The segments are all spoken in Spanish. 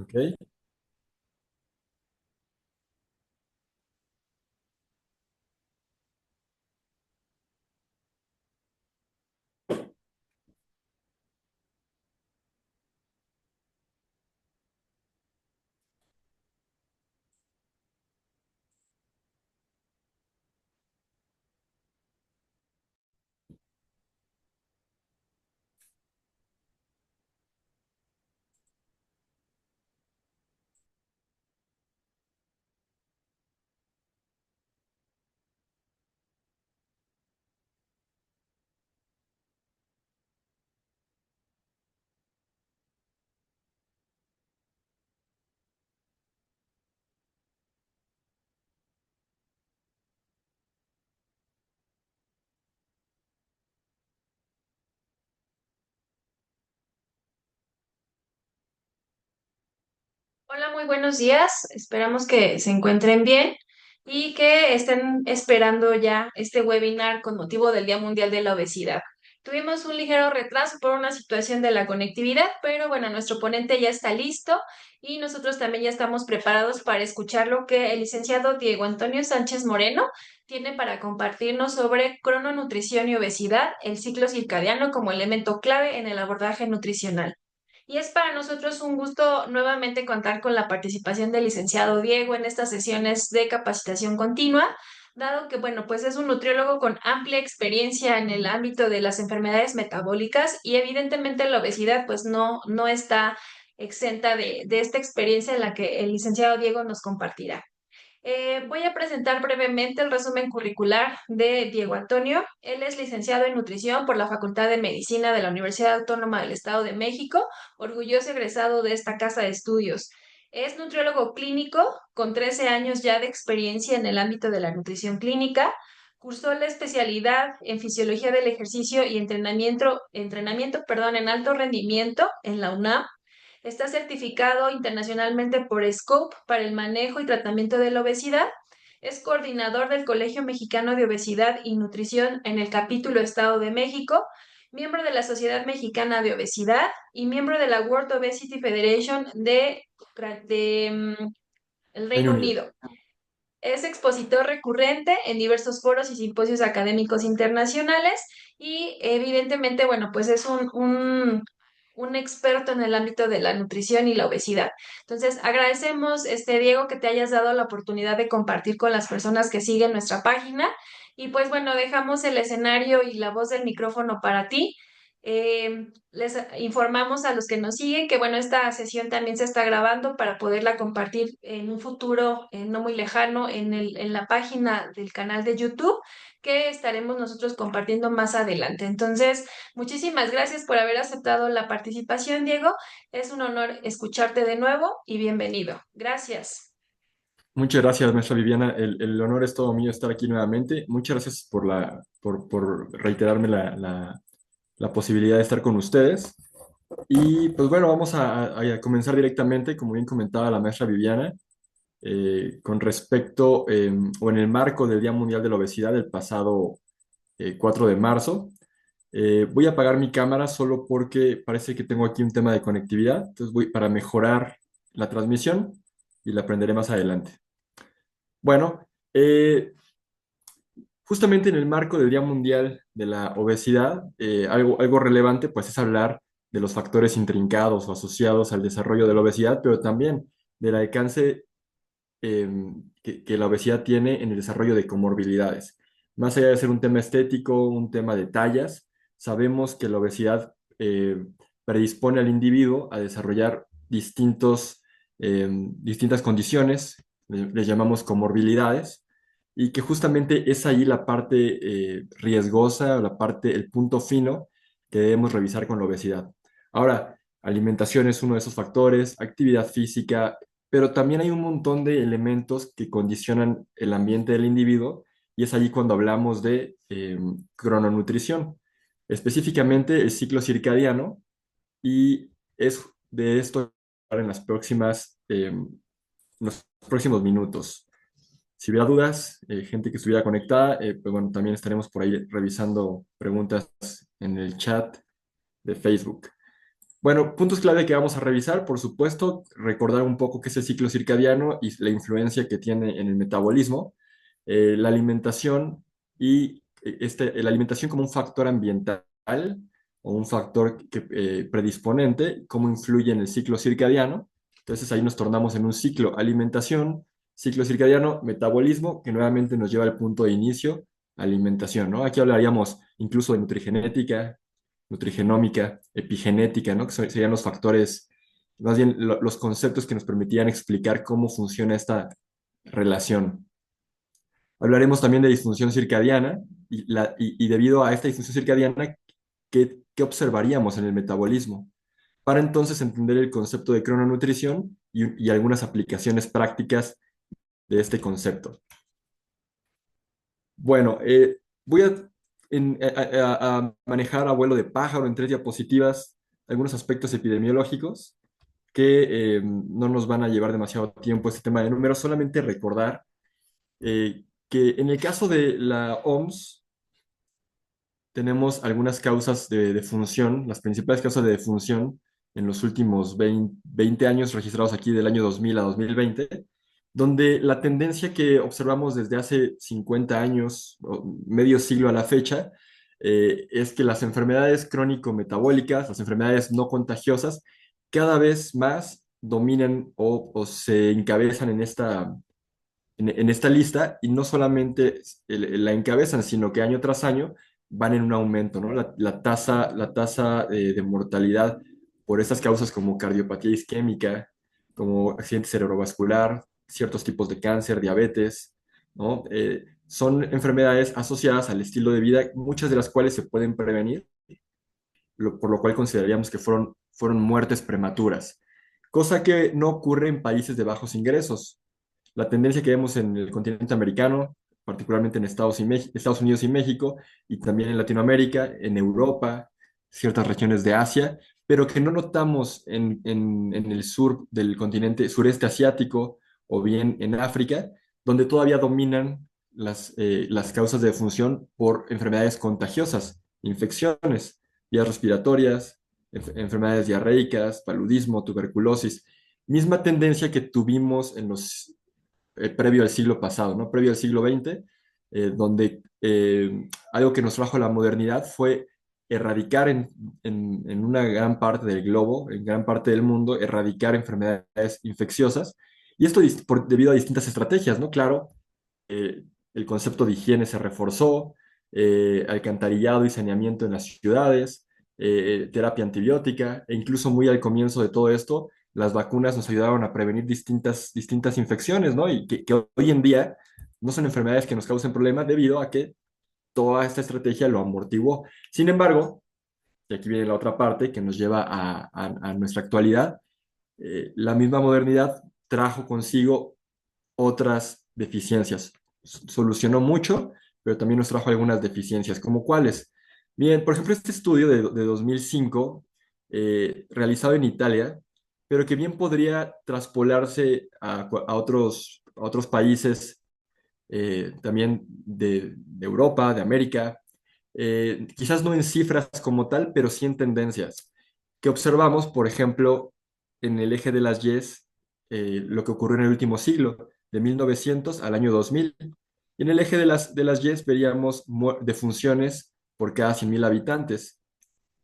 Ok. Hola, muy buenos días. Esperamos que se encuentren bien y que estén esperando ya este webinar con motivo del Día Mundial de la Obesidad. Tuvimos un ligero retraso por una situación de la conectividad, pero bueno, nuestro ponente ya está listo y nosotros también ya estamos preparados para escuchar lo que el licenciado Diego Antonio Sánchez Moreno tiene para compartirnos sobre crononutrición y obesidad, el ciclo circadiano como elemento clave en el abordaje nutricional. Y es para nosotros un gusto nuevamente contar con la participación del licenciado Diego en estas sesiones de capacitación continua, dado que, bueno, pues es un nutriólogo con amplia experiencia en el ámbito de las enfermedades metabólicas y evidentemente la obesidad pues no está exenta de esta experiencia en la que el licenciado Diego nos compartirá. Voy a presentar brevemente el resumen curricular de Diego Antonio. Él es licenciado en nutrición por la Facultad de Medicina de la Universidad Autónoma del Estado de México, orgulloso egresado de esta casa de estudios. Es nutriólogo clínico con 13 años ya de experiencia en el ámbito de la nutrición clínica. Cursó la especialidad en fisiología del ejercicio y entrenamiento, en alto rendimiento en la UNAM. Está certificado internacionalmente por SCOPE para el manejo y tratamiento de la obesidad. Es coordinador del Colegio Mexicano de Obesidad y Nutrición en el capítulo Estado de México, miembro de la Sociedad Mexicana de Obesidad y miembro de la World Obesity Federation de el Reino Reino Unido. Unido. Es expositor recurrente en diversos foros y simposios académicos internacionales y evidentemente, bueno, pues es un experto en el ámbito de la nutrición y la obesidad. Entonces, agradecemos, Diego, que te hayas dado la oportunidad de compartir con las personas que siguen nuestra página. Y pues bueno, dejamos el escenario y la voz del micrófono para ti. Les informamos a los que nos siguen que, bueno, esta sesión también se está grabando para poderla compartir en un futuro no muy lejano en la página del canal de YouTube que estaremos nosotros compartiendo más adelante. Entonces, muchísimas gracias por haber aceptado la participación, Diego. Es un honor escucharte de nuevo y bienvenido. Gracias. Muchas gracias, maestra Viviana. El honor es todo mío estar aquí nuevamente. Muchas gracias por reiterarme la posibilidad de estar con ustedes. Y pues bueno, vamos a comenzar directamente, como bien comentaba la maestra Viviana, con respecto o en el marco del Día Mundial de la Obesidad del pasado 4 de marzo. Voy a apagar mi cámara solo porque parece que tengo aquí un tema de conectividad. Entonces voy para mejorar la transmisión y la aprenderé más adelante. Bueno, justamente en el marco del Día Mundial de la Obesidad, algo relevante pues es hablar de los factores intrincados o asociados al desarrollo de la obesidad, pero también del alcance que la obesidad tiene en el desarrollo de comorbilidades. Más allá de ser un tema estético, un tema de tallas, sabemos que la obesidad predispone al individuo a desarrollar distintas condiciones, les llamamos comorbilidades, y que justamente es ahí la parte riesgosa, el punto fino que debemos revisar con la obesidad. Ahora, alimentación es uno de esos factores, actividad física, pero también hay un montón de elementos que condicionan el ambiente del individuo y es allí cuando hablamos de crononutrición, específicamente el ciclo circadiano y es de esto en en los próximos minutos. Si hubiera dudas, gente que estuviera conectada, pues bueno, también estaremos por ahí revisando preguntas en el chat de Facebook. Bueno, puntos clave que vamos a revisar, por supuesto, recordar un poco qué es el ciclo circadiano y la influencia que tiene en el metabolismo, la alimentación y la alimentación como un factor ambiental o un factor predisponente, cómo influye en el ciclo circadiano. Entonces ahí nos tornamos en un ciclo alimentación, ciclo circadiano, metabolismo, que nuevamente nos lleva al punto de inicio, alimentación, ¿no? Aquí hablaríamos incluso de nutrigenética, nutrigenómica, epigenética, ¿no? Serían los factores, más bien los conceptos que nos permitían explicar cómo funciona esta relación. Hablaremos también de disfunción circadiana y debido a esta disfunción circadiana, ¿qué observaríamos en el metabolismo? Para entonces entender el concepto de crononutrición y algunas aplicaciones prácticas de este concepto. Bueno, voy a manejar a vuelo de pájaro en 3 diapositivas algunos aspectos epidemiológicos que no nos van a llevar demasiado tiempo este tema de números, solamente recordar que en el caso de la OMS tenemos algunas causas de defunción, las principales causas de defunción en los últimos 20 años registrados aquí del año 2000 a 2020, donde la tendencia que observamos desde hace 50 años, o medio siglo a la fecha, es que las enfermedades crónico-metabólicas, las enfermedades no contagiosas, cada vez más dominan o se encabezan en esta lista y no solamente la encabezan, sino que año tras año van en un aumento, ¿no? La tasa de mortalidad por estas causas como cardiopatía isquémica, como accidente cerebrovascular, ciertos tipos de cáncer, diabetes, ¿no? Son enfermedades asociadas al estilo de vida, muchas de las cuales se pueden prevenir, por lo cual consideraríamos que fueron muertes prematuras, cosa que no ocurre en países de bajos ingresos. La tendencia que vemos en el continente americano, particularmente en Estados Unidos y México, y también en Latinoamérica, en Europa, ciertas regiones de Asia, pero que no notamos en el sur del continente, sureste asiático o bien en África, donde todavía dominan las causas de defunción por enfermedades contagiosas, infecciones, vías respiratorias, enfermedades diarreicas, paludismo, tuberculosis. Misma tendencia que tuvimos previo al siglo pasado, ¿no? Previo al siglo XX, donde algo que nos trajo la modernidad fue erradicar en una gran parte del globo, en gran parte del mundo, erradicar enfermedades infecciosas. Y esto debido a distintas estrategias, ¿no? Claro, el concepto de higiene se reforzó, alcantarillado y saneamiento en las ciudades, terapia antibiótica, e incluso muy al comienzo de todo esto, las vacunas nos ayudaron a prevenir distintas infecciones, ¿no? Y que hoy en día no son enfermedades que nos causen problemas debido a que toda esta estrategia lo amortiguó. Sin embargo, y aquí viene la otra parte que nos lleva a nuestra actualidad, la misma modernidad trajo consigo otras deficiencias. Solucionó mucho, pero también nos trajo algunas deficiencias, como cuáles. Bien, por ejemplo, este estudio de 2005, realizado en Italia, pero que bien podría traspolarse a otros países también de Europa, de América, quizás no en cifras como tal, pero sí en tendencias, que observamos, por ejemplo, en el eje de las Y's, lo que ocurrió en el último siglo, de 1900 al año 2000. Y en el eje de las Y's veríamos defunciones por cada 100.000 habitantes.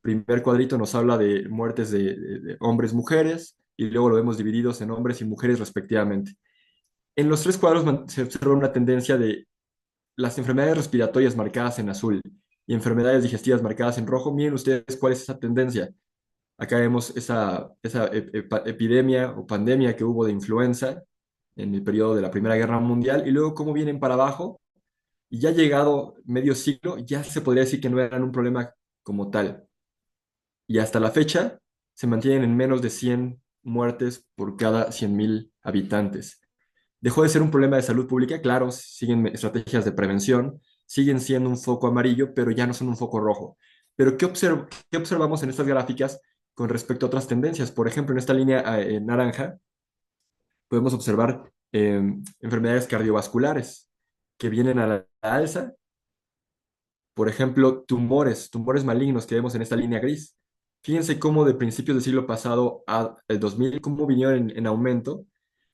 Primer cuadrito nos habla de muertes de hombres, mujeres, y luego lo vemos divididos en hombres y mujeres respectivamente. En los 3 cuadros se observa una tendencia de las enfermedades respiratorias marcadas en azul y enfermedades digestivas marcadas en rojo. Miren ustedes cuál es esa tendencia. Acá vemos esa epidemia o pandemia que hubo de influenza en el periodo de la Primera Guerra Mundial y luego cómo vienen para abajo y ya llegado medio siglo ya se podría decir que no eran un problema como tal. Y hasta la fecha se mantienen en menos de 100 muertes por cada 100.000 habitantes. Dejó de ser un problema de salud pública, claro, siguen estrategias de prevención, siguen siendo un foco amarillo, pero ya no son un foco rojo. Pero ¿qué observamos en estas gráficas con respecto a otras tendencias? Por ejemplo, en esta línea naranja podemos observar enfermedades cardiovasculares que vienen a la alza, por ejemplo, tumores malignos que vemos en esta línea gris. Fíjense cómo de principios del siglo pasado a el 2000, cómo vinieron en aumento.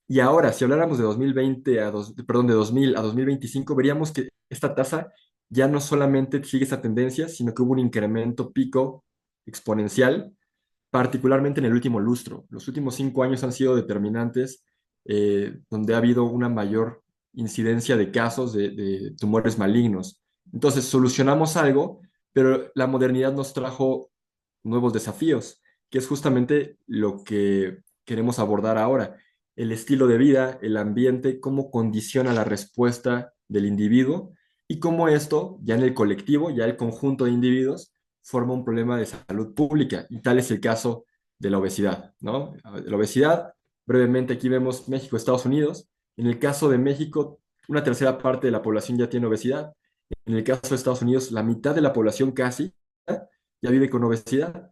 Y ahora, si habláramos de 2020 perdón, de 2000 a 2025, veríamos que esta tasa ya no solamente sigue esa tendencia, sino que hubo un incremento pico exponencial, particularmente en el último lustro. Los últimos 5 años han sido determinantes, donde ha habido una mayor incidencia de casos de tumores malignos. Entonces, solucionamos algo, pero la modernidad nos trajo nuevos desafíos, que es justamente lo que queremos abordar ahora. El estilo de vida, el ambiente, cómo condiciona la respuesta del individuo y cómo esto, ya en el colectivo, ya el conjunto de individuos, forma un problema de salud pública. Y tal es el caso de la obesidad, ¿no? La obesidad, brevemente aquí vemos México, Estados Unidos. En el caso de México, una tercera parte de la población ya tiene obesidad. En el caso de Estados Unidos, la mitad de la población casi ya vive con obesidad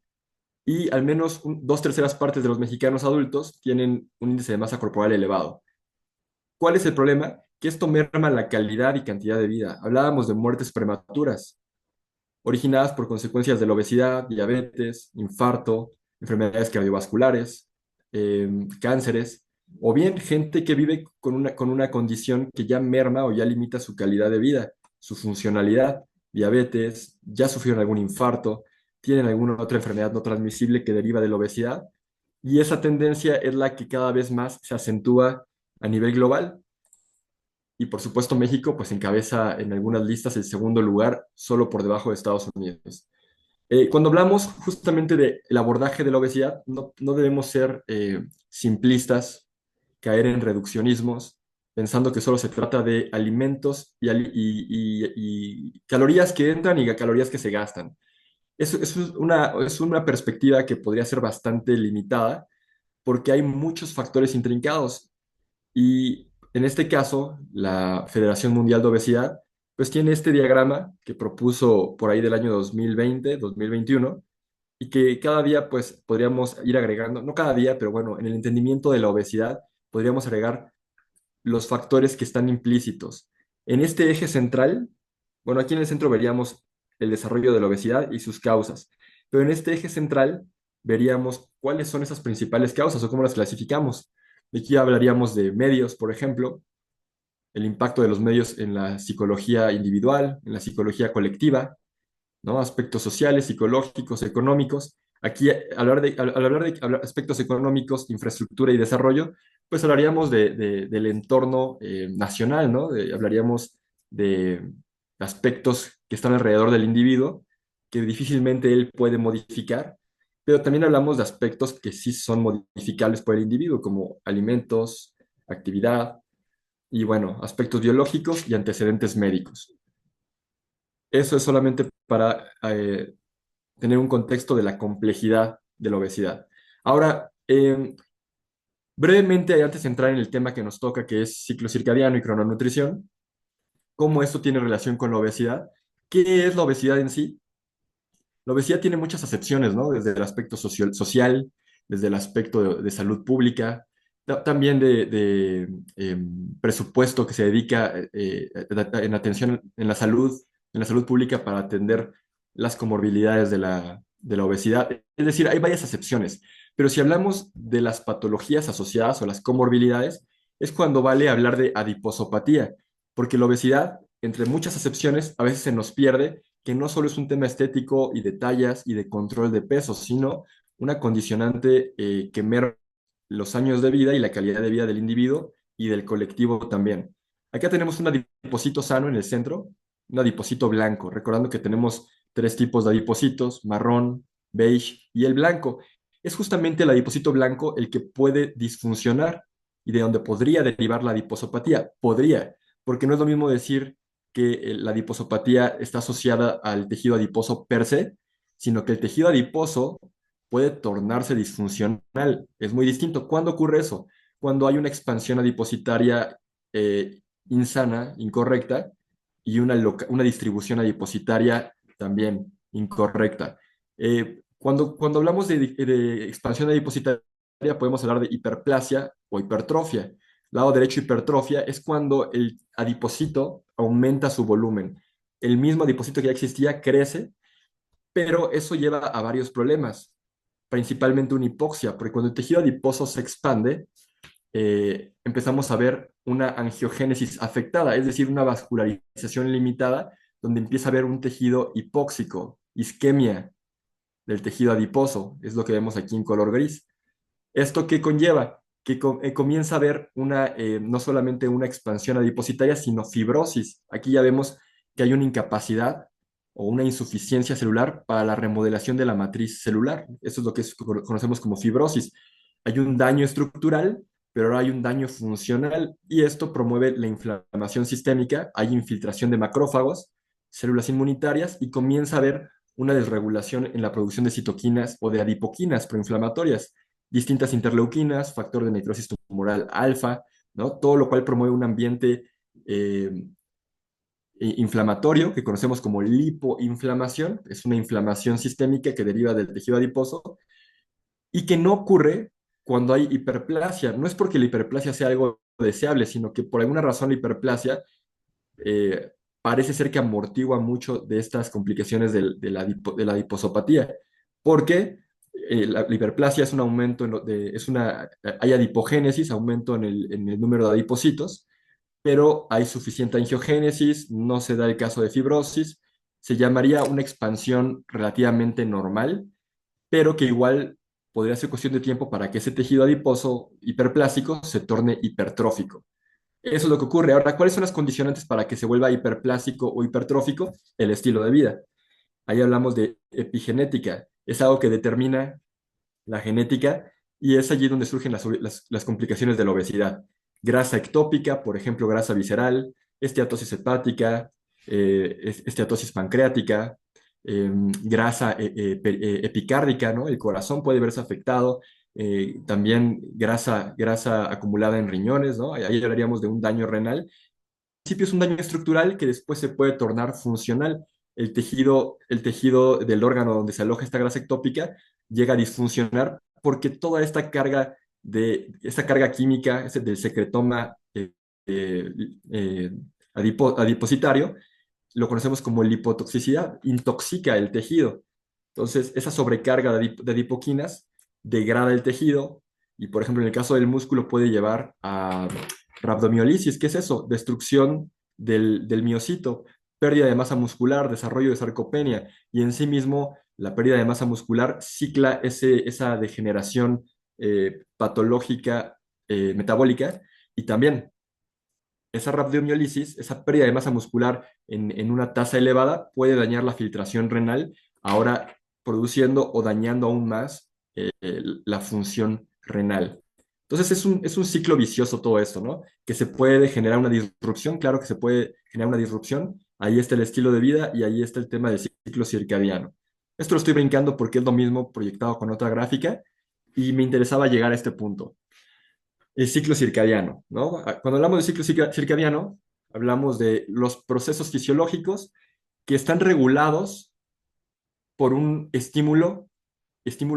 y al menos dos terceras partes de los mexicanos adultos tienen un índice de masa corporal elevado. ¿Cuál es el problema? Que esto merma la calidad y cantidad de vida. Hablábamos de muertes prematuras, originadas por consecuencias de la obesidad, diabetes, infarto, enfermedades cardiovasculares, cánceres, o bien gente que vive con una condición que ya merma o ya limita su calidad de vida, su funcionalidad, diabetes, ya sufrieron algún infarto, tienen alguna otra enfermedad no transmisible que deriva de la obesidad, y esa tendencia es la que cada vez más se acentúa a nivel global. Y por supuesto México pues encabeza en algunas listas el segundo lugar, solo por debajo de Estados Unidos. Cuando hablamos justamente del abordaje de la obesidad, no debemos ser simplistas, caer en reduccionismos, pensando que solo se trata de alimentos y calorías que entran y calorías que se gastan. Eso es una perspectiva que podría ser bastante limitada porque hay muchos factores intrincados y en este caso, la Federación Mundial de Obesidad, pues tiene este diagrama que propuso por ahí del año 2020, 2021, y que cada día pues podríamos ir agregando, no cada día, pero bueno, en el entendimiento de la obesidad podríamos agregar los factores que están implícitos. En este eje central, bueno, aquí en el centro veríamos el desarrollo de la obesidad y sus causas, pero en este eje central veríamos cuáles son esas principales causas o cómo las clasificamos. Aquí hablaríamos de medios, por ejemplo, el impacto de los medios en la psicología individual, en la psicología colectiva, ¿no? Aspectos sociales, psicológicos, económicos. Aquí, al hablar de aspectos económicos, infraestructura y desarrollo, pues hablaríamos del entorno nacional, ¿no? Hablaríamos de aspectos que están alrededor del individuo, que difícilmente él puede modificar, pero también hablamos de aspectos que sí son modificables por el individuo, como alimentos, actividad y, bueno, aspectos biológicos y antecedentes médicos. Eso es solamente para tener un contexto de la complejidad de la obesidad. Ahora, brevemente, antes de entrar en el tema que nos toca, que es ciclo circadiano y crononutrición, cómo esto tiene relación con la obesidad. ¿Qué es la obesidad en sí? La obesidad tiene muchas acepciones, ¿no? Desde el aspecto social, desde el aspecto de salud pública, también presupuesto que se dedica en atención en la salud pública para atender las comorbilidades de la obesidad. Es decir, hay varias acepciones, pero si hablamos de las patologías asociadas o las comorbilidades, es cuando vale hablar de adiposopatía, porque la obesidad, entre muchas acepciones, a veces se nos pierde que no solo es un tema estético y de tallas y de control de peso, sino una condicionante que merma los años de vida y la calidad de vida del individuo y del colectivo también. Acá tenemos un adipocito sano en el centro, un adipocito blanco, recordando que tenemos tres tipos de adipocitos, marrón, beige y el blanco. Es justamente el adipocito blanco el que puede disfuncionar y de donde podría derivar la adiposopatía. Podría, porque no es lo mismo decir que la adiposopatía está asociada al tejido adiposo per se, sino que el tejido adiposo puede tornarse disfuncional. Es muy distinto. ¿Cuándo ocurre eso? Cuando hay una expansión adipositaria insana, incorrecta, y una distribución adipositaria también incorrecta. Cuando hablamos de expansión adipositaria, podemos hablar de hiperplasia o hipertrofia. Lado derecho, hipertrofia, es cuando el adipocito aumenta su volumen. El mismo adipocito que ya existía crece, pero eso lleva a varios problemas. principalmente una hipoxia, porque cuando el tejido adiposo se expande, empezamos a ver una angiogénesis afectada, es decir, una vascularización limitada, donde empieza a haber un tejido hipóxico, isquemia del tejido adiposo, es lo que vemos aquí en color gris. ¿Esto qué conlleva? Que comienza a haber no solamente una expansión adipositaria, sino fibrosis. Aquí ya vemos que hay una incapacidad o una insuficiencia celular para la remodelación de la matriz celular. Eso es lo que conocemos como fibrosis. Hay un daño estructural, pero ahora hay un daño funcional y esto promueve la inflamación sistémica, hay infiltración de macrófagos, células inmunitarias y comienza a haber una desregulación en la producción de citoquinas o de adipoquinas proinflamatorias, distintas interleuquinas, factor de necrosis tumoral alfa, ¿no? Todo lo cual promueve un ambiente eh, inflamatorio que conocemos como lipoinflamación, es una inflamación sistémica que deriva del tejido adiposo y que no ocurre cuando hay hiperplasia. No es porque la hiperplasia sea algo deseable, sino que por alguna razón la hiperplasia eh, parece ser que amortigua mucho de estas complicaciones de la adiposopatía, porque la hiperplasia es un aumento, hay adipogénesis, aumento en el número de adipocitos, pero hay suficiente angiogénesis, no se da el caso de fibrosis, se llamaría una expansión relativamente normal, pero que igual podría ser cuestión de tiempo para que ese tejido adiposo hiperplásico se torne hipertrófico. Eso es lo que ocurre. Ahora, ¿cuáles son las condicionantes para que se vuelva hiperplásico o hipertrófico? El estilo de vida. Ahí hablamos de epigenética. Es algo que determina la genética y es allí donde surgen las complicaciones de la obesidad. Grasa ectópica, por ejemplo, grasa visceral, esteatosis hepática, esteatosis pancreática, grasa epicárdica, ¿no? El corazón puede verse afectado, también grasa acumulada en riñones, ¿no? Ahí hablaríamos de un daño renal. Al principio es un daño estructural que después se puede tornar funcional. El tejido del órgano donde se aloja esta grasa ectópica llega a disfuncionar porque toda esta carga química del secretoma eh, eh, adipositario, lo conocemos como lipotoxicidad, intoxica el tejido. Entonces, esa sobrecarga de adipoquinas degrada el tejido y, por ejemplo, en el caso del músculo puede llevar a rabdomiolisis. ¿Qué es eso? Destrucción del miocito, pérdida de masa muscular, desarrollo de sarcopenia y en sí mismo la pérdida de masa muscular cicla esa degeneración patológica metabólica y también esa rabdomiolisis, esa pérdida de masa muscular en una tasa elevada puede dañar la filtración renal, ahora produciendo o dañando aún más la función renal. Entonces es un ciclo vicioso todo esto, ¿no? Que se puede generar una disrupción, claro que se puede generar una disrupción, ahí está el estilo de vida y ahí está el tema del ciclo circadiano. Esto lo estoy brincando porque es lo mismo proyectado con otra gráfica y me interesaba llegar a este punto el ciclo circadiano, ¿no? Cuando hablamos de ciclo circadiano, hablamos de los procesos fisiológicos que están regulados por un estímulo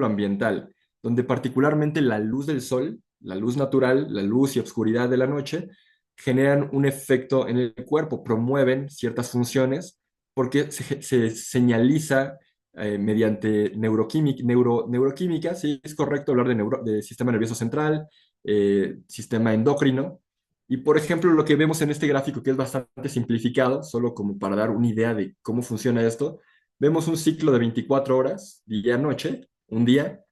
ambiental, donde particularmente la luz del sol, la luz natural, la luz y obscuridad de la noche, generan un efecto en el cuerpo, promueven ciertas funciones porque se señaliza mediante neuroquímica, sí, es correcto hablar de sistema nervioso central, sistema endocrino. Y por ejemplo, lo que vemos en este gráfico, que es bastante simplificado, solo como para dar una idea de cómo funciona esto, vemos un ciclo de 24 horas, día-noche, un día,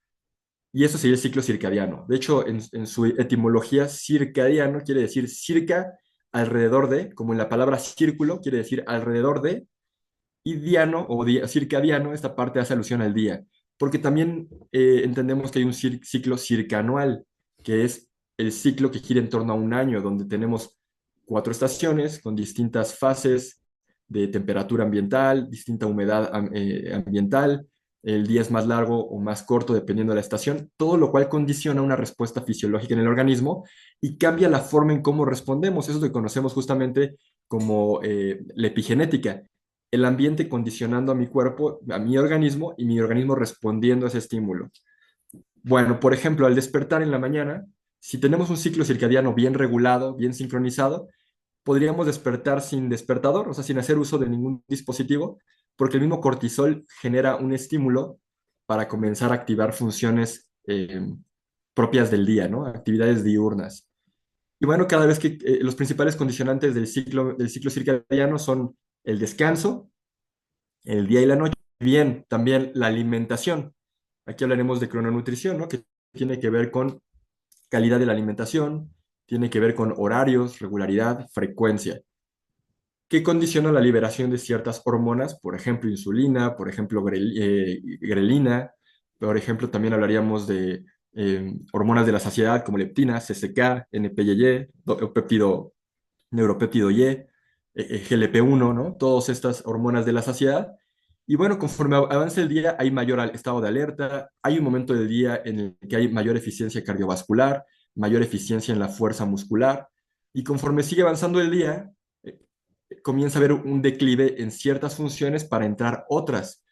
y eso sería el ciclo circadiano. De hecho, en su etimología, circadiano quiere decir circa, alrededor de, como en la palabra círculo, quiere decir alrededor de, y diano o circadiano, esta parte hace alusión al día, porque también entendemos que hay un ciclo circanual, que es el ciclo que gira en torno a un año, donde tenemos 4 estaciones con distintas fases de temperatura ambiental, distinta humedad ambiental, el día es más largo o más corto dependiendo de la estación, todo lo cual condiciona una respuesta fisiológica en el organismo y cambia la forma en cómo respondemos. Eso es lo que conocemos justamente como la epigenética, el ambiente condicionando a mi cuerpo, a mi organismo y mi organismo respondiendo a ese estímulo. Bueno, por ejemplo, al despertar en la mañana, si tenemos un ciclo circadiano bien regulado, bien sincronizado, podríamos despertar sin despertador, o sea, sin hacer uso de ningún dispositivo, porque el mismo cortisol genera un estímulo para comenzar a activar funciones propias del día, ¿no? Actividades diurnas. Y bueno, cada vez que los principales condicionantes del ciclo circadiano son el descanso, el día y la noche, bien, también la alimentación. Aquí hablaremos de crononutrición, ¿no? Que tiene que ver con calidad de la alimentación, tiene que ver con horarios, regularidad, frecuencia, que condiciona la liberación de ciertas hormonas, por ejemplo, insulina, por ejemplo, grelina, por ejemplo, también hablaríamos de hormonas de la saciedad como leptina, CCK, NPY, péptido, neuropéptido Y, GLP-1, ¿no? Todas estas hormonas de la saciedad. Y bueno, conforme avanza el día, hay mayor estado de alerta, hay un momento del día en el que hay mayor eficiencia cardiovascular, mayor eficiencia en la fuerza muscular, y conforme sigue avanzando el día, eh, comienza a haber un declive en ciertas funciones para entrar otras.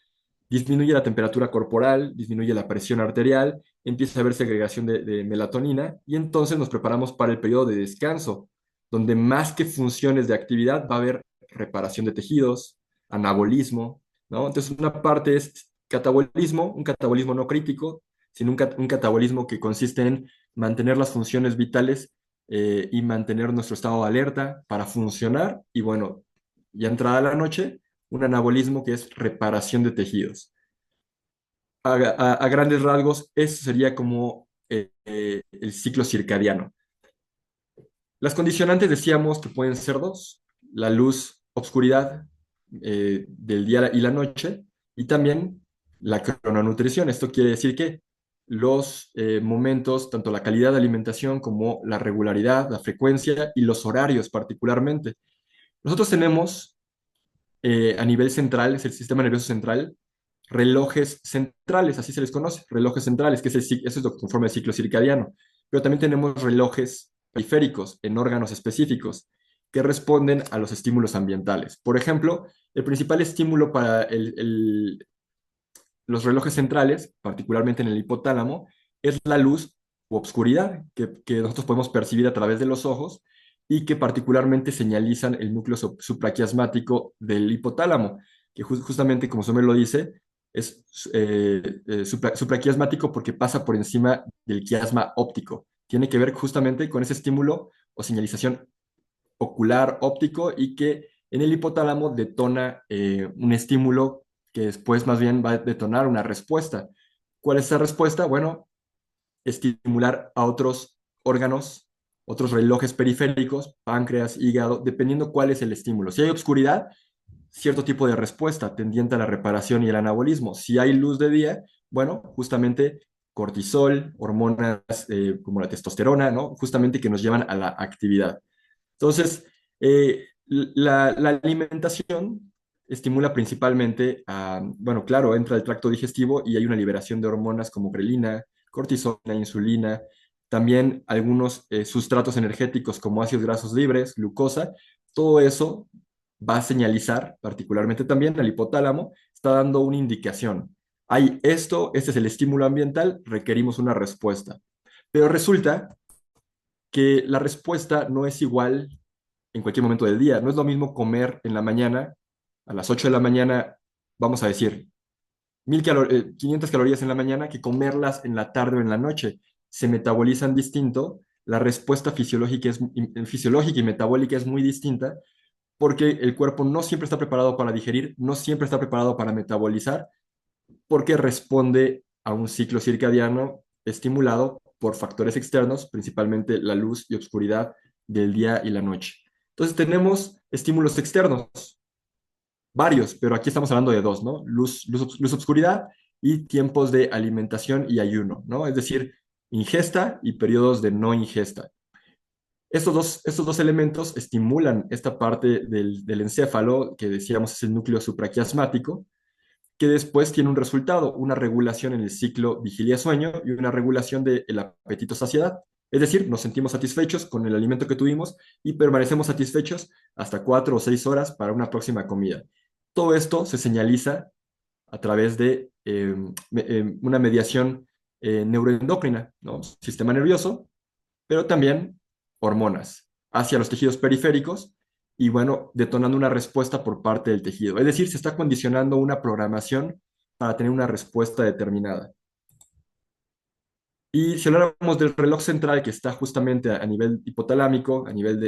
Disminuye la temperatura corporal, disminuye la presión arterial, empieza a haber segregación de melatonina y entonces nos preparamos para el periodo de descanso, donde más que funciones de actividad va a haber reparación de tejidos, anabolismo, ¿no? Entonces una parte es catabolismo, un catabolismo no crítico, sino un catabolismo que consiste en mantener las funciones vitales y mantener nuestro estado de alerta para funcionar. Y bueno, ya entrada la noche, un anabolismo que es reparación de tejidos. A grandes rasgos, eso sería como el ciclo circadiano. Las condicionantes decíamos que pueden ser dos: la luz, obscuridad del día y la noche, y también la crononutrición. Esto quiere decir que los momentos, tanto la calidad de alimentación como la regularidad, la frecuencia y los horarios particularmente. Nosotros tenemos a nivel central, es el sistema nervioso central, relojes centrales, así se les conoce, relojes centrales, que eso es lo que conforma el ciclo circadiano. Pero también tenemos relojes periféricos en órganos específicos que responden a los estímulos ambientales. Por ejemplo, el principal estímulo para los relojes centrales, particularmente en el hipotálamo, es la luz u obscuridad que nosotros podemos percibir a través de los ojos y que particularmente señalizan el núcleo supraquiasmático del hipotálamo, que justamente, como su nombre lo dice, es supraquiasmático porque pasa por encima del quiasma óptico. Tiene que ver justamente con ese estímulo o señalización ocular óptico y que en el hipotálamo detona un estímulo que después más bien va a detonar una respuesta. ¿Cuál es esa respuesta? Bueno, estimular a otros órganos, otros relojes periféricos, páncreas, hígado, dependiendo cuál es el estímulo. Si hay obscuridad, cierto tipo de respuesta tendiente a la reparación y el anabolismo. Si hay luz de día, bueno, justamente cortisol, hormonas como la testosterona, ¿no? Justamente que nos llevan a la actividad. Entonces, la alimentación estimula principalmente bueno, claro, entra el tracto digestivo y hay una liberación de hormonas como grelina, cortisona, insulina, también algunos sustratos energéticos como ácidos grasos libres, glucosa. Todo eso va a señalizar, particularmente también al hipotálamo, está dando una indicación. Hay esto, este es el estímulo ambiental, requerimos una respuesta. Pero resulta que la respuesta no es igual en cualquier momento del día. No es lo mismo comer en la mañana, a las 8 de la mañana, vamos a decir, 500 calorías en la mañana, que comerlas en la tarde o en la noche. Se metabolizan distinto, la respuesta fisiológica y metabólica es muy distinta porque el cuerpo no siempre está preparado para digerir, no siempre está preparado para metabolizar, porque responde a un ciclo circadiano estimulado por factores externos, principalmente la luz y oscuridad del día y la noche. Entonces tenemos estímulos externos, varios, pero aquí estamos hablando de dos, ¿no? Luz, obscuridad y tiempos de alimentación y ayuno, ¿no? Es decir, ingesta y periodos de no ingesta. Estos dos elementos estimulan esta parte del encéfalo, que decíamos es el núcleo supraquiasmático, que después tiene un resultado, una regulación en el ciclo vigilia-sueño y una regulación del apetito-saciedad. Es decir, nos sentimos satisfechos con el alimento que tuvimos y permanecemos satisfechos hasta 4 o 6 horas para una próxima comida. Todo esto se señaliza a través de una mediación neuroendocrina, ¿no? Sistema nervioso, pero también hormonas hacia los tejidos periféricos y bueno, detonando una respuesta por parte del tejido. Es decir, se está condicionando una programación para tener una respuesta determinada. Y si habláramos del reloj central que está justamente a nivel hipotalámico, a nivel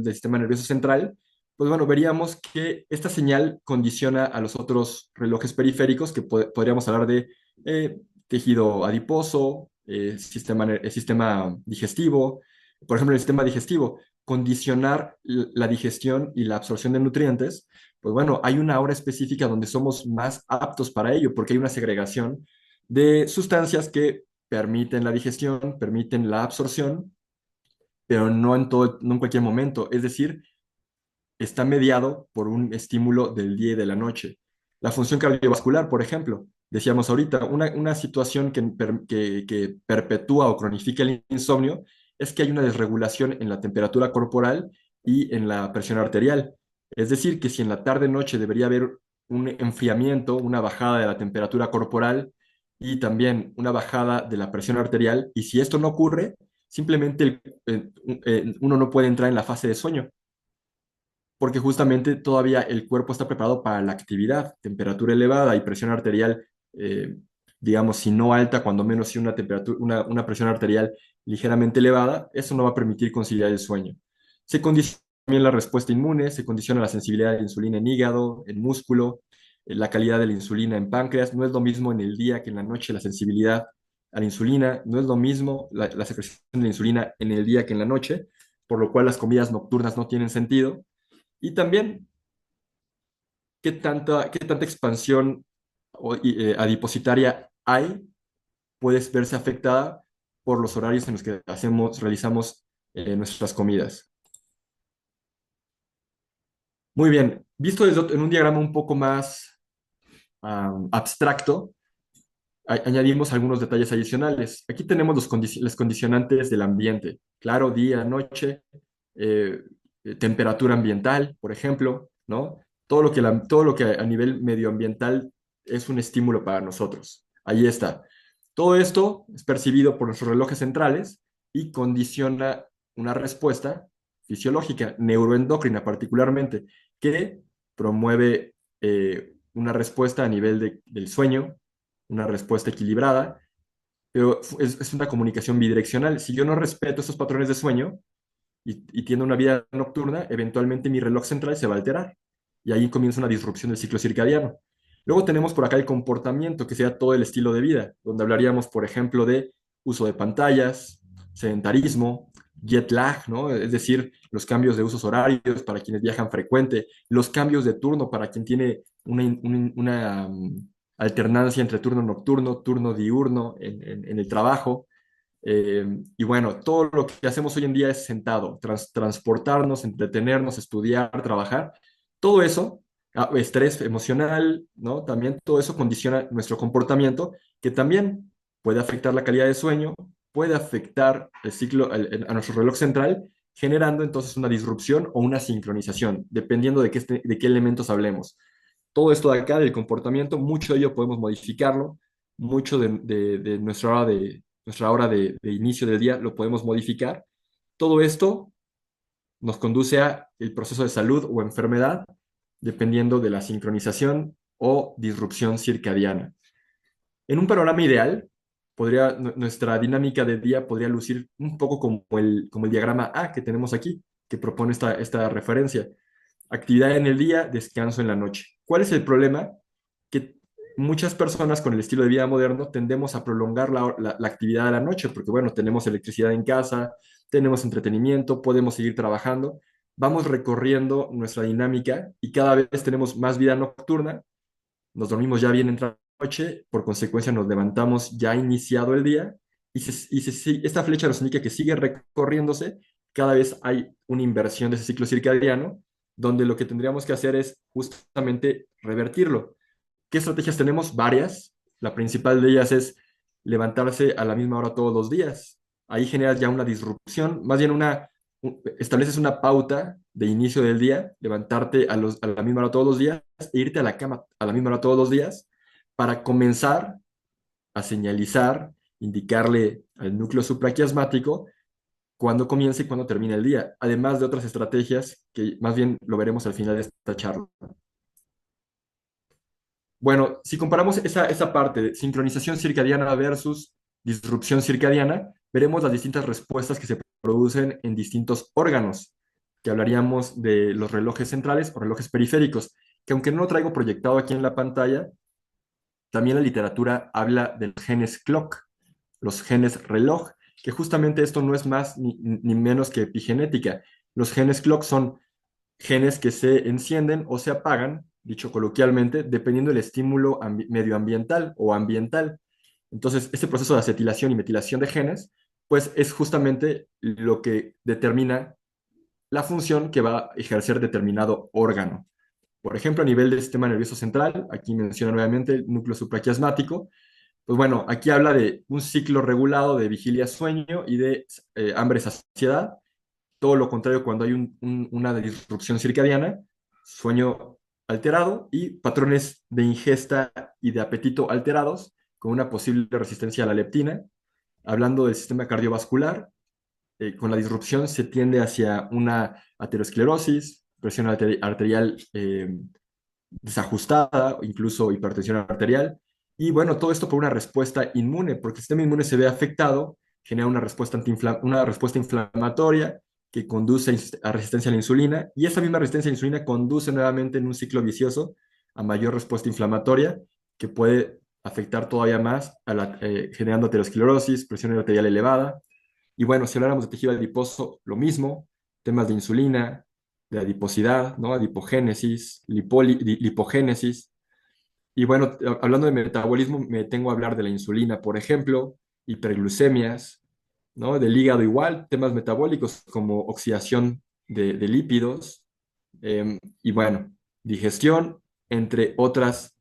del sistema nervioso central, pues bueno, veríamos que esta señal condiciona a los otros relojes periféricos, que podríamos hablar de tejido adiposo, sistema digestivo. Por ejemplo, el sistema digestivo, condicionar la digestión y la absorción de nutrientes, pues bueno, hay una hora específica donde somos más aptos para ello, porque hay una segregación de sustancias que permiten la digestión, permiten la absorción, pero no en cualquier momento. Es decir, está mediado por un estímulo del día y de la noche. La función cardiovascular, por ejemplo, decíamos ahorita, una situación que perpetúa o cronifica el insomnio es que hay una desregulación en la temperatura corporal y en la presión arterial. Es decir, que si en la tarde-noche debería haber un enfriamiento, una bajada de la temperatura corporal y también una bajada de la presión arterial, y si esto no ocurre, simplemente uno no puede entrar en la fase de sueño porque justamente todavía el cuerpo está preparado para la actividad, temperatura elevada y presión arterial, eh, digamos, si no alta, cuando menos si una presión arterial ligeramente elevada, eso no va a permitir conciliar el sueño. Se condiciona también la respuesta inmune, se condiciona la sensibilidad de la insulina en hígado, en músculo, la calidad de la insulina en páncreas. No es lo mismo en el día que en la noche la sensibilidad a la insulina, no es lo mismo la secreción de la insulina en el día que en la noche, por lo cual las comidas nocturnas no tienen sentido. Y también, qué tanta expansión adipositaria hay? Puede verse afectada por los horarios en los que realizamos nuestras comidas. Muy bien, visto en un diagrama un poco más abstracto, añadimos algunos detalles adicionales. Aquí tenemos los condicionantes del ambiente, claro, día, noche, eh, temperatura ambiental, por ejemplo, ¿no? Todo lo que a nivel medioambiental es un estímulo para nosotros. Ahí está. Todo esto es percibido por nuestros relojes centrales y condiciona una respuesta fisiológica, neuroendocrina particularmente, que promueve una respuesta a nivel del sueño, una respuesta equilibrada, pero es una comunicación bidireccional. Si yo no respeto esos patrones de sueño y tiendo una vida nocturna, eventualmente mi reloj central se va a alterar y ahí comienza una disrupción del ciclo circadiano. Luego tenemos por acá el comportamiento, que sea todo el estilo de vida, donde hablaríamos, por ejemplo, de uso de pantallas, sedentarismo, jet lag, ¿no? Es decir, los cambios de usos horarios para quienes viajan frecuente, los cambios de turno para quien tiene una alternancia entre turno nocturno, turno diurno en el trabajo. Y bueno, todo lo que hacemos hoy en día es sentado, transportarnos, entretenernos, estudiar, trabajar. Todo eso, estrés emocional, ¿no? También todo eso condiciona nuestro comportamiento, que también puede afectar la calidad de sueño, puede afectar el ciclo, a nuestro reloj central, generando entonces una disrupción o una sincronización, dependiendo de qué elementos hablemos. Todo esto de acá, del comportamiento, mucho de ello podemos modificarlo, mucho de nuestra hora de inicio del día lo podemos modificar. Todo esto nos conduce a el proceso de salud o enfermedad, dependiendo de la sincronización o disrupción circadiana. En un panorama ideal, nuestra dinámica de día podría lucir un poco como el diagrama A que tenemos aquí, que propone esta referencia. Actividad en el día, descanso en la noche. ¿Cuál es el problema? Que muchas personas con el estilo de vida moderno tendemos a prolongar la actividad de la noche, porque bueno, tenemos electricidad en casa, tenemos entretenimiento, podemos seguir trabajando, vamos recorriendo nuestra dinámica y cada vez tenemos más vida nocturna, nos dormimos ya bien en la noche, por consecuencia nos levantamos ya iniciado el día esta flecha nos indica que sigue recorriéndose, cada vez hay una inversión de ese ciclo circadiano, donde lo que tendríamos que hacer es justamente revertirlo. ¿Qué estrategias tenemos? Varias. La principal de ellas es levantarse a la misma hora todos los días. Ahí generas ya una disrupción, más bien estableces una pauta de inicio del día, levantarte a la misma hora todos los días e irte a la cama a la misma hora todos los días para comenzar a señalizar, indicarle al núcleo supraquiasmático cuándo comienza y cuándo termina el día, además de otras estrategias que más bien lo veremos al final de esta charla. Bueno, si comparamos esa parte de sincronización circadiana versus disrupción circadiana, veremos las distintas respuestas que se producen en distintos órganos, que hablaríamos de los relojes centrales o relojes periféricos, que aunque no lo traigo proyectado aquí en la pantalla, también la literatura habla de los genes clock, los genes reloj, que justamente esto no es más ni menos que epigenética. Los genes clock son genes que se encienden o se apagan, dicho coloquialmente, dependiendo del estímulo medioambiental o ambiental. Entonces, este proceso de acetilación y metilación de genes, pues es justamente lo que determina la función que va a ejercer determinado órgano. Por ejemplo, a nivel del sistema nervioso central, aquí menciona nuevamente el núcleo supraquiasmático, pues bueno, aquí habla de un ciclo regulado de vigilia-sueño y de hambre-saciedad, todo lo contrario cuando hay una disrupción circadiana, sueño alterado y patrones de ingesta y de apetito alterados, con una posible resistencia a la leptina. Hablando del sistema cardiovascular, con la disrupción se tiende hacia una aterosclerosis, presión arterial desajustada, incluso hipertensión arterial. Y bueno, todo esto por una respuesta inmune, porque el sistema inmune se ve afectado, genera una respuesta inflamatoria que conduce a resistencia a la insulina, y esa misma resistencia a la insulina conduce nuevamente en un ciclo vicioso a mayor respuesta inflamatoria que puede afectar todavía más generando aterosclerosis, presión arterial elevada. Y bueno, si habláramos de tejido adiposo, lo mismo, temas de insulina, de adiposidad, ¿no? Adipogénesis, lipogénesis. Y bueno, hablando de metabolismo, me tengo a hablar de la insulina, por ejemplo, hiperglucemias, ¿no? Del hígado igual, temas metabólicos como oxidación de lípidos, y bueno, digestión, entre otras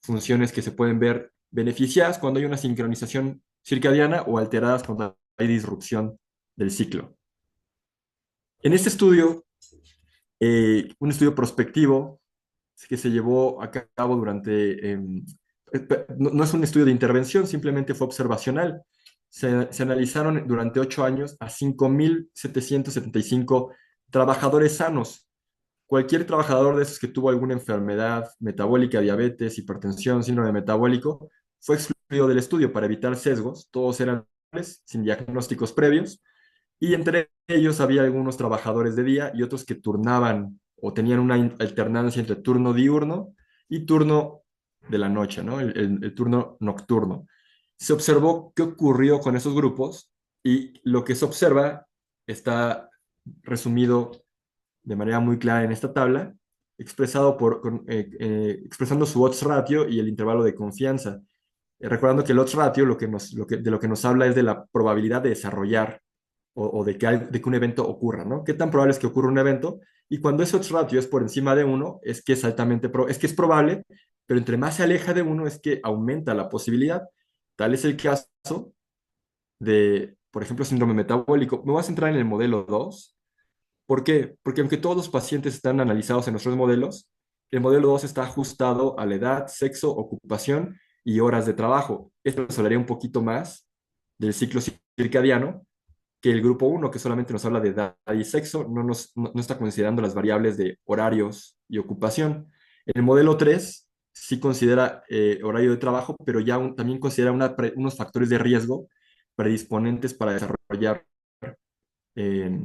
funciones que se pueden ver beneficiadas cuando hay una sincronización circadiana o alteradas cuando hay disrupción del ciclo. En este estudio, un estudio prospectivo que se llevó a cabo no es un estudio de intervención, simplemente fue observacional. Se analizaron durante 8 años a 5.775 trabajadores sanos. Cualquier trabajador de esos que tuvo alguna enfermedad metabólica, diabetes, hipertensión, síndrome metabólico, fue excluido del estudio para evitar sesgos. Todos eran sin diagnósticos previos y entre ellos había algunos trabajadores de día y otros que turnaban o tenían una alternancia entre turno diurno y turno de la noche, ¿no? El turno nocturno. Se observó qué ocurrió con esos grupos y lo que se observa está resumido de manera muy clara en esta tabla, expresando su odds ratio y el intervalo de confianza. Recordando que el odds ratio de lo que nos habla es de la probabilidad de desarrollar o de que un evento ocurra, ¿no? ¿Qué tan probable es que ocurra un evento? Y cuando ese odds ratio es por encima de uno, es que es es que es probable, pero entre más se aleja de uno, es que aumenta la posibilidad. Tal es el caso de, por ejemplo, síndrome metabólico. Me voy a centrar en el modelo 2. ¿Por qué? Porque aunque todos los pacientes están analizados en nuestros modelos, el modelo 2 está ajustado a la edad, sexo, ocupación y horas de trabajo. Esto nos hablaría un poquito más del ciclo circadiano, que el grupo uno que solamente nos habla de edad y sexo, no está considerando las variables de horarios y ocupación. El modelo 3 sí considera horario de trabajo, pero ya también considera unos factores de riesgo predisponentes para desarrollar eh,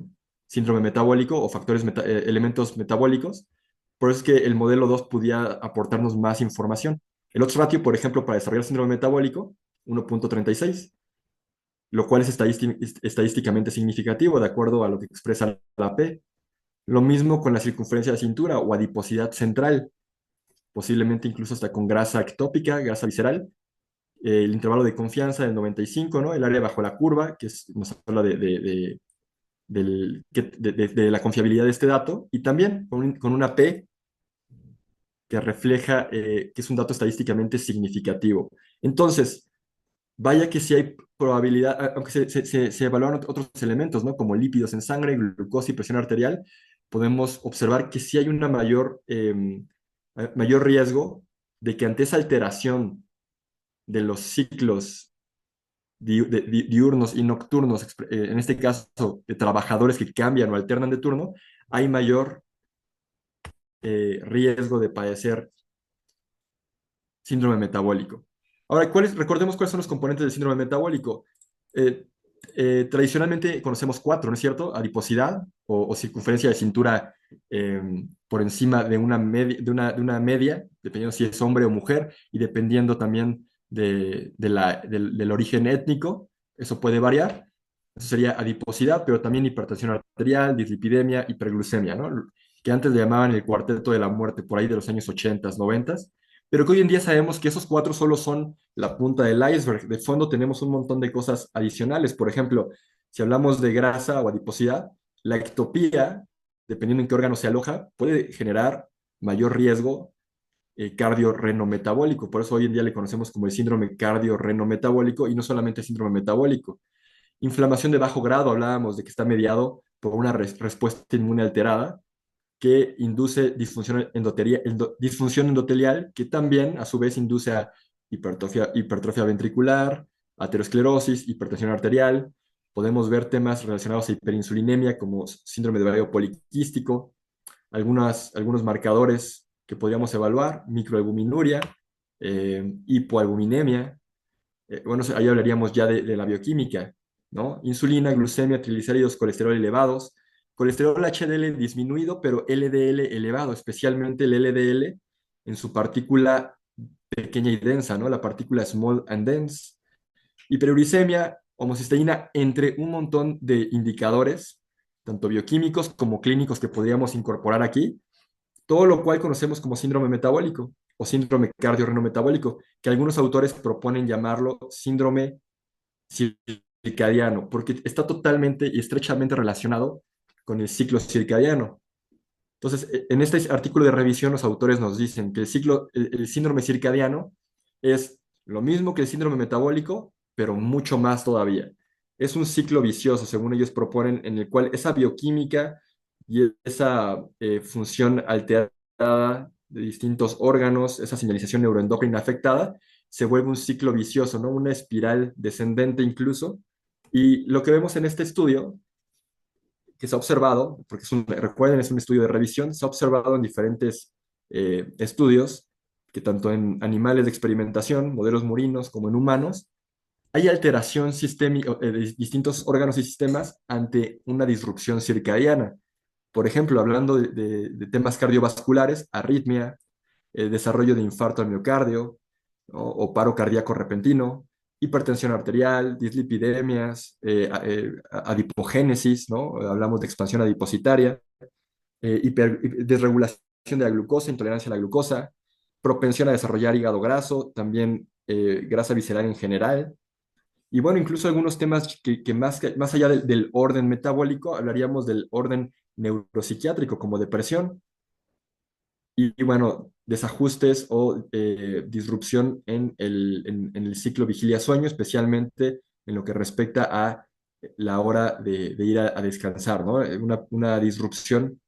síndrome metabólico o elementos metabólicos. Por eso es que el modelo 2 podía aportarnos más información. El odds ratio, por ejemplo, para desarrollar síndrome metabólico, 1.36, lo cual es estadísticamente significativo de acuerdo a lo que expresa la P. Lo mismo con la circunferencia de cintura o adiposidad central, posiblemente incluso hasta con grasa ectópica, grasa visceral. El intervalo de confianza del 95, ¿no? El área bajo la curva, nos habla de la confiabilidad de este dato, y también con una P que refleja que es un dato estadísticamente significativo. Entonces, vaya que si hay probabilidad, aunque se evaluaron otros elementos, ¿no? Como lípidos en sangre, glucosa y presión arterial, podemos observar que sí hay una mayor riesgo de que ante esa alteración de los ciclos diurnos y nocturnos, en este caso de trabajadores que cambian o alternan de turno, hay mayor riesgo de padecer síndrome metabólico. Ahora, recordemos cuáles son los componentes del síndrome metabólico. Eh, Tradicionalmente conocemos cuatro, ¿no es cierto? Adiposidad o circunferencia de cintura eh, por encima de una media, dependiendo si es hombre o mujer, y dependiendo también del origen étnico, eso puede variar. Eso sería adiposidad, pero también hipertensión arterial, dislipidemia, hiperglucemia, ¿no? Que antes le llamaban el cuarteto de la muerte, por ahí de los años 80, 90, pero que hoy en día sabemos que esos cuatro solo son la punta del iceberg. De fondo tenemos un montón de cosas adicionales. Por ejemplo, si hablamos de grasa o adiposidad, la ectopía, dependiendo en qué órgano se aloja, puede generar mayor riesgo cardiorrenometabólico. Por eso hoy en día le conocemos como el síndrome cardiorrenometabólico y no solamente síndrome metabólico. Inflamación de bajo grado, hablábamos de que está mediado por una respuesta inmune alterada que induce disfunción endotelial, que también a su vez induce a hipertrofia ventricular, aterosclerosis, hipertensión arterial. Podemos ver temas relacionados a hiperinsulinemia como síndrome de ovario poliquístico, algunos marcadores que podríamos evaluar, microalbuminuria, hipoalbuminemia. Bueno, ahí hablaríamos ya de la bioquímica, ¿no? Insulina, glucemia, triglicéridos, colesterol elevados, colesterol HDL disminuido, pero LDL elevado, especialmente el LDL en su partícula pequeña y densa, ¿no? La partícula small and dense. Hiperuricemia, homocisteína, entre un montón de indicadores, tanto bioquímicos como clínicos que podríamos incorporar aquí, todo lo cual conocemos como síndrome metabólico o síndrome cardiorrenometabólico, que algunos autores proponen llamarlo síndrome circadiano, porque está totalmente y estrechamente relacionado con el ciclo circadiano. Entonces, en este artículo de revisión, los autores nos dicen que el síndrome circadiano es lo mismo que el síndrome metabólico, pero mucho más todavía. Es un ciclo vicioso, según ellos proponen, en el cual esa bioquímica y esa función alterada de distintos órganos, esa señalización neuroendocrina afectada, se vuelve un ciclo vicioso, ¿no? Una espiral descendente incluso. Y lo que vemos en este estudio que se ha observado, porque recuerden, es un estudio de revisión, se ha observado en diferentes estudios que tanto en animales de experimentación, modelos murinos, como en humanos, hay alteración sistémica de distintos órganos y sistemas ante una disrupción circadiana. Por ejemplo, hablando de temas cardiovasculares, arritmia, desarrollo de infarto al miocardio, ¿no? O paro cardíaco repentino, hipertensión arterial, dislipidemias, adipogénesis, ¿no? Hablamos de expansión adipositaria, desregulación de la glucosa, intolerancia a la glucosa, propensión a desarrollar hígado graso, también grasa visceral en general. Y bueno, incluso algunos temas que más allá del orden metabólico, hablaríamos del orden neuropsiquiátrico, como depresión, y bueno, desajustes o disrupción en el ciclo vigilia-sueño, especialmente en lo que respecta a la hora de ir a descansar, ¿no? Una disrupción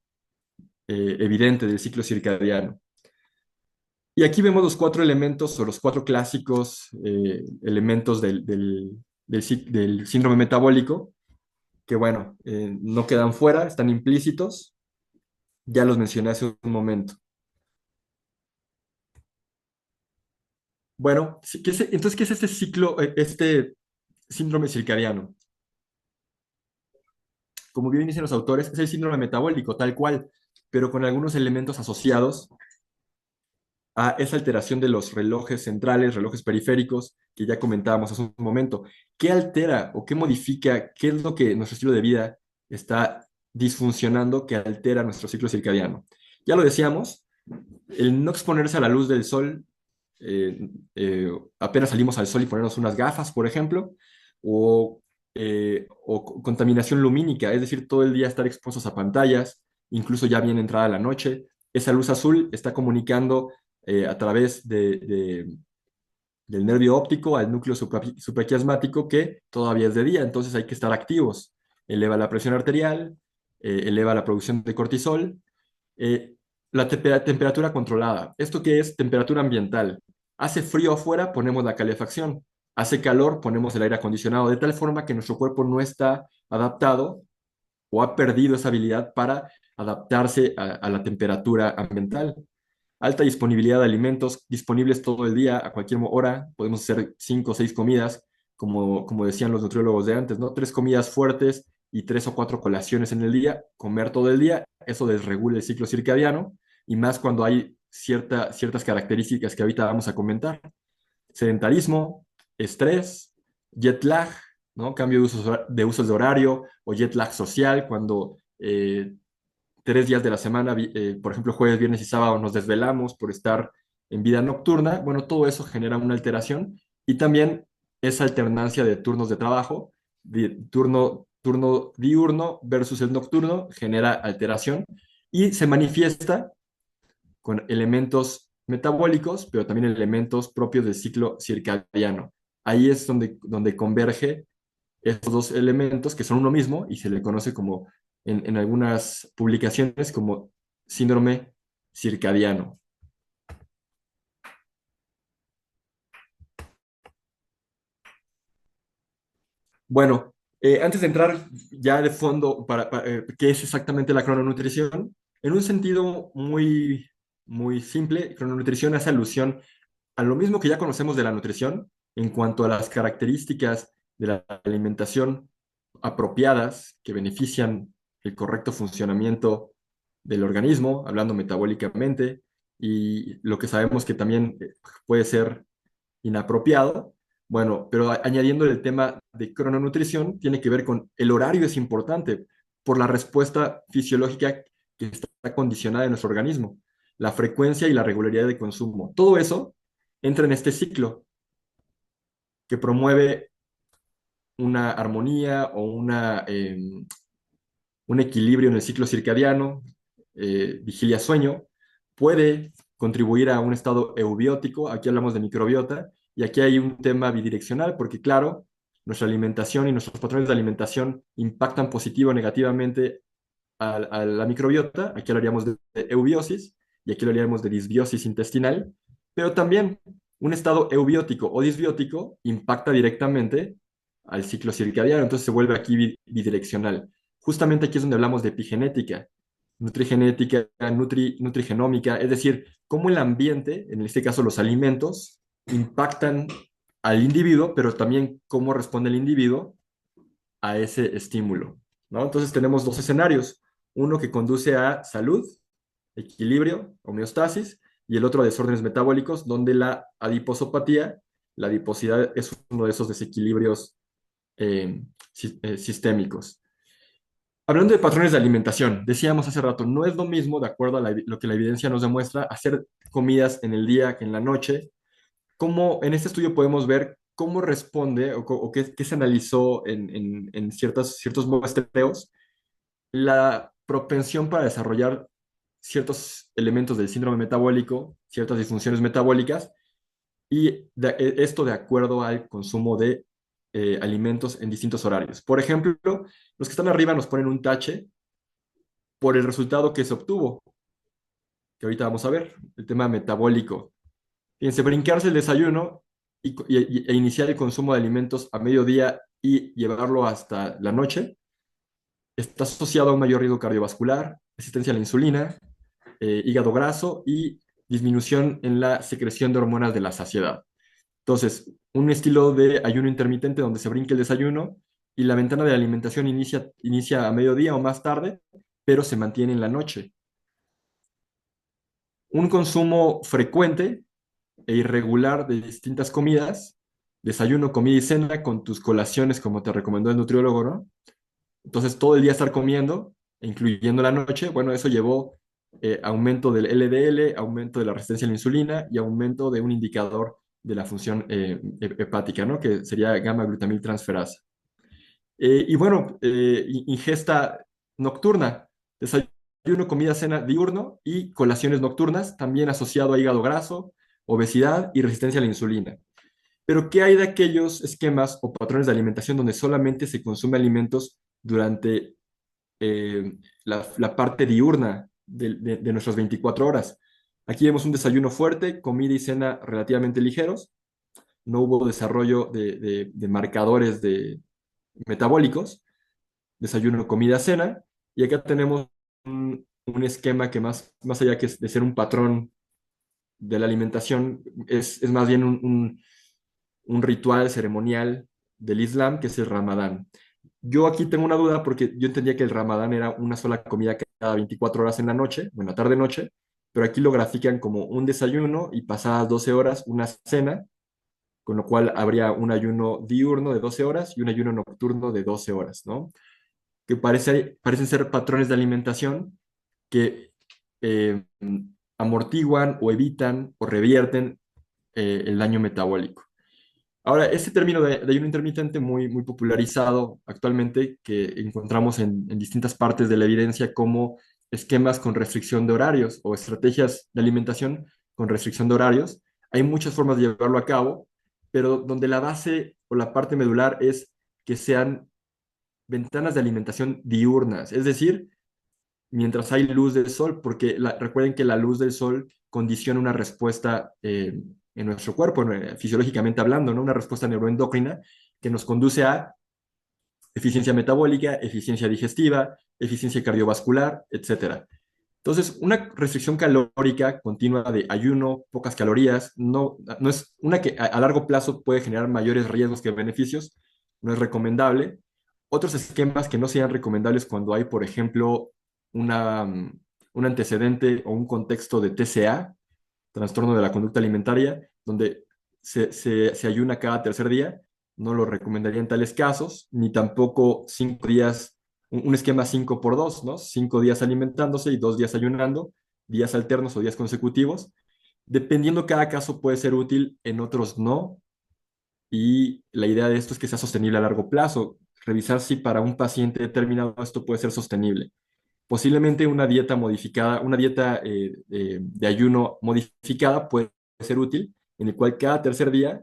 evidente del ciclo circadiano. Y aquí vemos los cuatro elementos o los cuatro clásicos elementos del síndrome metabólico, que bueno, no quedan fuera, están implícitos, ya los mencioné hace un momento. Bueno, entonces, ¿qué es este ciclo, este síndrome circadiano? Como bien dicen los autores, es el síndrome metabólico, tal cual, pero con algunos elementos asociados a esa alteración de los relojes centrales, relojes periféricos, que ya comentábamos hace un momento. ¿Qué altera o qué modifica, qué es lo que nuestro estilo de vida está disfuncionando que altera nuestro ciclo circadiano? Ya lo decíamos, el no exponerse a la luz del sol, apenas salimos al sol y ponernos unas gafas, por ejemplo, o contaminación lumínica, es decir, todo el día estar expuestos a pantallas, incluso ya bien entrada la noche. Esa luz azul está comunicando a través del nervio óptico al núcleo supraquiasmático que todavía es de día, entonces hay que estar activos. Eleva la presión arterial, eleva la producción de cortisol. eh, la temperatura controlada. ¿Esto qué es? Temperatura ambiental. Hace frío afuera, ponemos la calefacción. Hace calor, ponemos el aire acondicionado, de tal forma que nuestro cuerpo no está adaptado o ha perdido esa habilidad para adaptarse a la temperatura ambiental. alta disponibilidad de alimentos disponibles todo el día, a cualquier hora. Podemos hacer 5 o 6 comidas, como decían los nutriólogos de antes, ¿no? 3 comidas fuertes y 3 o 4 colaciones en el día, comer todo el día, eso desregula el ciclo circadiano, y más cuando hay ciertas características que ahorita vamos a comentar. Sedentarismo, estrés, jet lag, ¿no? Cambio de usos de horario o jet lag social, cuando 3 días de la semana, por ejemplo, jueves, viernes y sábado, nos desvelamos por estar en vida nocturna. Bueno, todo eso genera una alteración, y también esa alternancia de turnos de trabajo, turno diurno versus el nocturno, genera alteración y se manifiesta con elementos metabólicos, pero también elementos propios del ciclo circadiano. Ahí es donde converge estos dos elementos que son uno mismo, y se le conoce como, en algunas publicaciones, como síndrome circadiano. Bueno, antes de entrar ya de fondo para qué es exactamente la crononutrición, en un sentido muy, muy simple, crononutrición hace alusión a lo mismo que ya conocemos de la nutrición en cuanto a las características de la alimentación apropiadas que benefician el correcto funcionamiento del organismo, hablando metabólicamente, y lo que sabemos que también puede ser inapropiado. Bueno, pero añadiendo el tema de crononutrición, tiene que ver con el horario. Es importante por la respuesta fisiológica que está condicionada en nuestro organismo, la frecuencia y la regularidad de consumo. Todo eso entra en este ciclo que promueve una armonía o un equilibrio en el ciclo circadiano, vigilia-sueño. Puede contribuir a un estado eubiótico. Aquí hablamos de microbiota, y aquí hay un tema bidireccional, porque claro, nuestra alimentación y nuestros patrones de alimentación impactan positivo o negativamente a la microbiota. Aquí hablaríamos de eubiosis, y aquí hablaríamos de disbiosis intestinal, pero también un estado eubiótico o disbiótico impacta directamente al ciclo circadiano, entonces se vuelve aquí bidireccional. Justamente aquí es donde hablamos de epigenética, nutrigenética, nutrigenómica, es decir, cómo el ambiente, en este caso los alimentos, impactan al individuo, pero también cómo responde el individuo a ese estímulo, ¿no? Entonces tenemos dos escenarios: uno que conduce a salud, equilibrio, homeostasis, y el otro a desórdenes metabólicos, donde la adiposopatía, la adiposidad, es uno de esos desequilibrios sistémicos. Hablando de patrones de alimentación, decíamos hace rato, no es lo mismo, de acuerdo a lo que la evidencia nos demuestra, hacer comidas en el día que en la noche. Como en este estudio podemos ver cómo responde o qué se analizó en ciertos muestreos, la propensión para desarrollar ciertos elementos del síndrome metabólico, ciertas disfunciones metabólicas, y esto de acuerdo al consumo de alimentos en distintos horarios. Por ejemplo, los que están arriba nos ponen un tache por el resultado que se obtuvo, que ahorita vamos a ver, el tema metabólico. Fíjense, brincarse el desayuno e iniciar el consumo de alimentos a mediodía y llevarlo hasta la noche está asociado a un mayor riesgo cardiovascular, resistencia a la insulina, hígado graso y disminución en la secreción de hormonas de la saciedad. Entonces, un estilo de ayuno intermitente donde se brinque el desayuno y la ventana de alimentación inicia a mediodía o más tarde, pero se mantiene en la noche. Un consumo frecuente e irregular de distintas comidas, desayuno, comida y cena, con tus colaciones, como te recomendó el nutriólogo, ¿no? Entonces, todo el día estar comiendo, incluyendo la noche, bueno, eso llevó aumento del LDL, aumento de la resistencia a la insulina y aumento de un indicador de la función hepática, ¿no? Que sería gamma-glutamil transferasa. Y bueno, ingesta nocturna, desayuno, comida, cena diurno y colaciones nocturnas, también asociado a hígado graso, obesidad y resistencia a la insulina. Pero ¿qué hay de aquellos esquemas o patrones de alimentación donde solamente se consume alimentos durante la parte diurna de nuestras 24 horas? Aquí vemos un desayuno fuerte, comida y cena relativamente ligeros. No hubo desarrollo de marcadores metabólicos, desayuno, comida, cena. Y acá tenemos un esquema que más allá que de ser un patrón de la alimentación es más bien un ritual ceremonial del Islam, que es el Ramadán. Yo aquí tengo una duda porque yo entendía que el Ramadán era una sola comida cada 24 horas en la noche, o en la tarde-noche, pero aquí lo grafican como un desayuno y pasadas 12 horas una cena, con lo cual habría un ayuno diurno de 12 horas y un ayuno nocturno de 12 horas, ¿no? Que parecen ser patrones de alimentación que eh, amortiguan o evitan o revierten el daño metabólico. Ahora, este término de ayuno intermitente muy popularizado actualmente, que encontramos en distintas partes de la evidencia como esquemas con restricción de horarios o estrategias de alimentación con restricción de horarios. Hay muchas formas de llevarlo a cabo, pero donde la base o la parte medular es que sean ventanas de alimentación diurnas, es decir, mientras hay luz del sol, porque recuerden que la luz del sol condiciona una respuesta en nuestro cuerpo, fisiológicamente hablando, ¿no? Una respuesta neuroendocrina que nos conduce a eficiencia metabólica, eficiencia digestiva, eficiencia cardiovascular, etcétera. Entonces, una restricción calórica continua de ayuno, pocas calorías, no es una que a largo plazo puede generar mayores riesgos que beneficios, no es recomendable. Otros esquemas que no sean recomendables cuando hay, por ejemplo, un antecedente o un contexto de TCA, trastorno de la conducta alimentaria, donde se ayuna cada tercer día, no lo recomendaría en tales casos, ni tampoco 5 días, un esquema 5 por 2, ¿no? 5 días alimentándose y 2 días ayunando, días alternos o días consecutivos. Dependiendo cada caso puede ser útil, en otros no, y la idea de esto es que sea sostenible a largo plazo, revisar si para un paciente determinado esto puede ser sostenible. Posiblemente una dieta modificada, una dieta de ayuno modificada puede ser útil, en el cual cada tercer día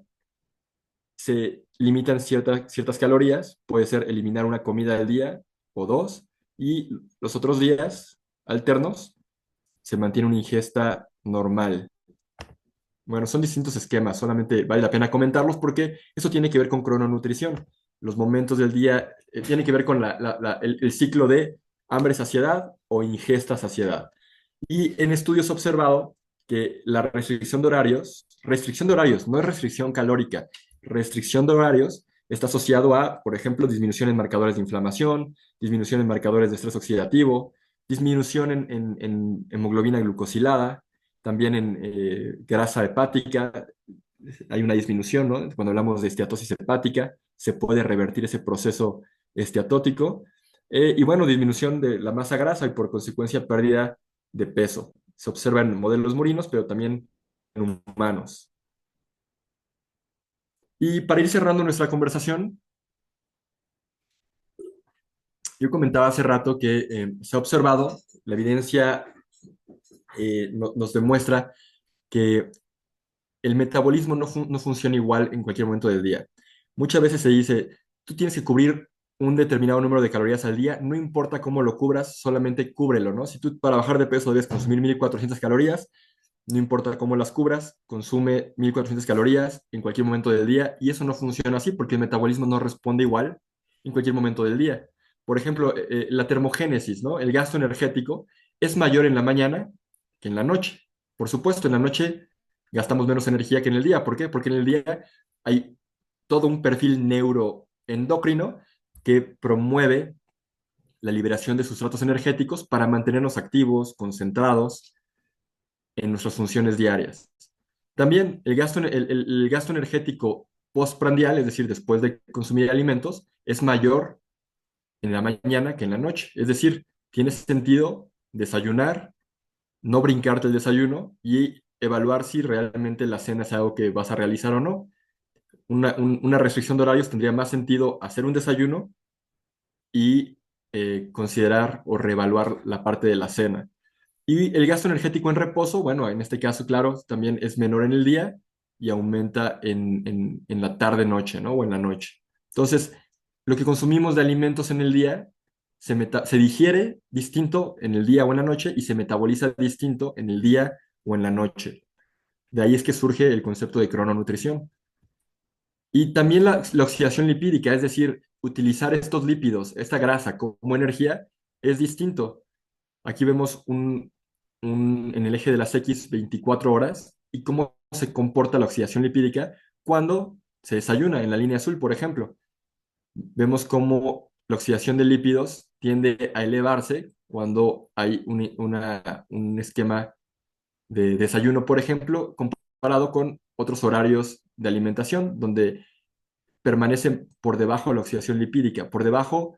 se limitan ciertas calorías, puede ser eliminar una comida del día o dos, y los otros días alternos se mantiene una ingesta normal. Bueno, son distintos esquemas, solamente vale la pena comentarlos porque eso tiene que ver con crononutrición. Los momentos del día tiene que ver con el ciclo de hambre-saciedad o ingesta-saciedad. Y en estudios observado que la restricción de horarios, no es restricción calórica, restricción de horarios está asociado a, por ejemplo, disminución en marcadores de inflamación, disminución en marcadores de estrés oxidativo, disminución en hemoglobina glucosilada, también en grasa hepática, hay una disminución, ¿no? Cuando hablamos de esteatosis hepática, se puede revertir ese proceso esteatótico. Y bueno, disminución de la masa grasa y por consecuencia pérdida de peso. Se observa en modelos murinos, pero también en humanos. Y para ir cerrando nuestra conversación, yo comentaba hace rato que se ha observado, la evidencia nos demuestra que el metabolismo no funciona igual en cualquier momento del día. Muchas veces se dice, tú tienes que cubrir un determinado número de calorías al día, no importa cómo lo cubras, solamente cúbrelo, ¿no? Si tú para bajar de peso debes consumir 1400 calorías, no importa cómo las cubras, consume 1400 calorías en cualquier momento del día y eso no funciona así porque el metabolismo no responde igual en cualquier momento del día. Por ejemplo, la termogénesis, ¿no? El gasto energético es mayor en la mañana que en la noche. Por supuesto, en la noche gastamos menos energía que en el día. ¿Por qué? Porque en el día hay todo un perfil neuroendocrino que promueve la liberación de sustratos energéticos para mantenernos activos, concentrados en nuestras funciones diarias. También el gasto energético postprandial, es decir, después de consumir alimentos, es mayor en la mañana que en la noche. Es decir, tiene sentido desayunar, no brincarte el desayuno y evaluar si realmente la cena es algo que vas a realizar o no. Una restricción de horarios tendría más sentido hacer un desayuno y considerar o reevaluar la parte de la cena. Y el gasto energético en reposo, bueno, en este caso, claro, también es menor en el día y aumenta en la tarde-noche, ¿no? O en la noche. Entonces, lo que consumimos de alimentos en el día se digiere distinto en el día o en la noche y se metaboliza distinto en el día o en la noche. De ahí es que surge el concepto de crononutrición. Y también la oxidación lipídica, es decir, utilizar estos lípidos, esta grasa como energía, es distinto. Aquí vemos en el eje de las X 24 horas y cómo se comporta la oxidación lipídica cuando se desayuna en la línea azul, por ejemplo. Vemos cómo la oxidación de lípidos tiende a elevarse cuando hay un esquema de desayuno, por ejemplo, comparado con otros horarios de alimentación, donde permanecen por debajo de la oxidación lipídica, por debajo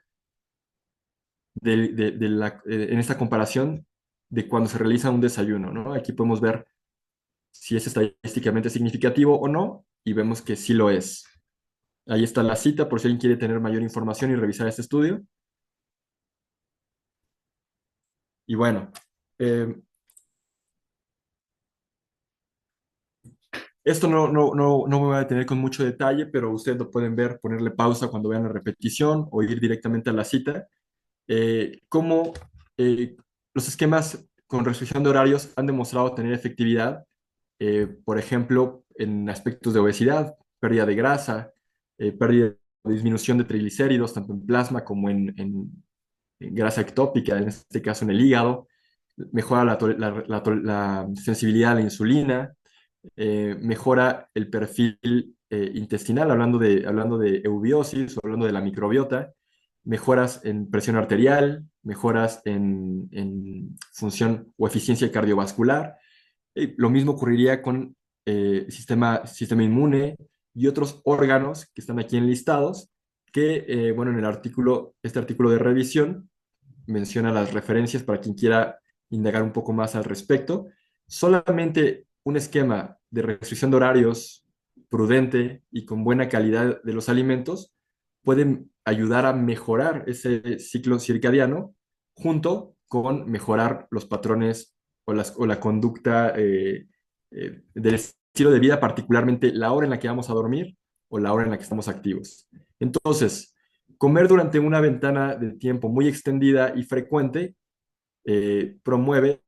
en esta comparación de cuando se realiza un desayuno, ¿no? Aquí podemos ver si es estadísticamente significativo o no, y vemos que sí lo es. Ahí está la cita por si alguien quiere tener mayor información y revisar este estudio. Y bueno, eh, esto no me voy a detener con mucho detalle, pero ustedes lo pueden ver, ponerle pausa cuando vean la repetición o ir directamente a la cita. Cómo los esquemas con restricción de horarios han demostrado tener efectividad, por ejemplo, en aspectos de obesidad, pérdida de grasa, pérdida o disminución de triglicéridos, tanto en plasma como en grasa ectópica, en este caso en el hígado, mejora la sensibilidad a la insulina, mejora el perfil intestinal, hablando de eubiosis o hablando de la microbiota, mejoras en presión arterial, mejoras en función o eficiencia cardiovascular. Lo mismo ocurriría con sistema inmune y otros órganos que están aquí enlistados, que, bueno, en este artículo de revisión menciona las referencias para quien quiera indagar un poco más al respecto. Solamente un esquema de restricción de horarios prudente y con buena calidad de los alimentos pueden ayudar a mejorar ese ciclo circadiano junto con mejorar los patrones o la conducta del estilo de vida, particularmente la hora en la que vamos a dormir o la hora en la que estamos activos. Entonces, comer durante una ventana de tiempo muy extendida y frecuente promueve,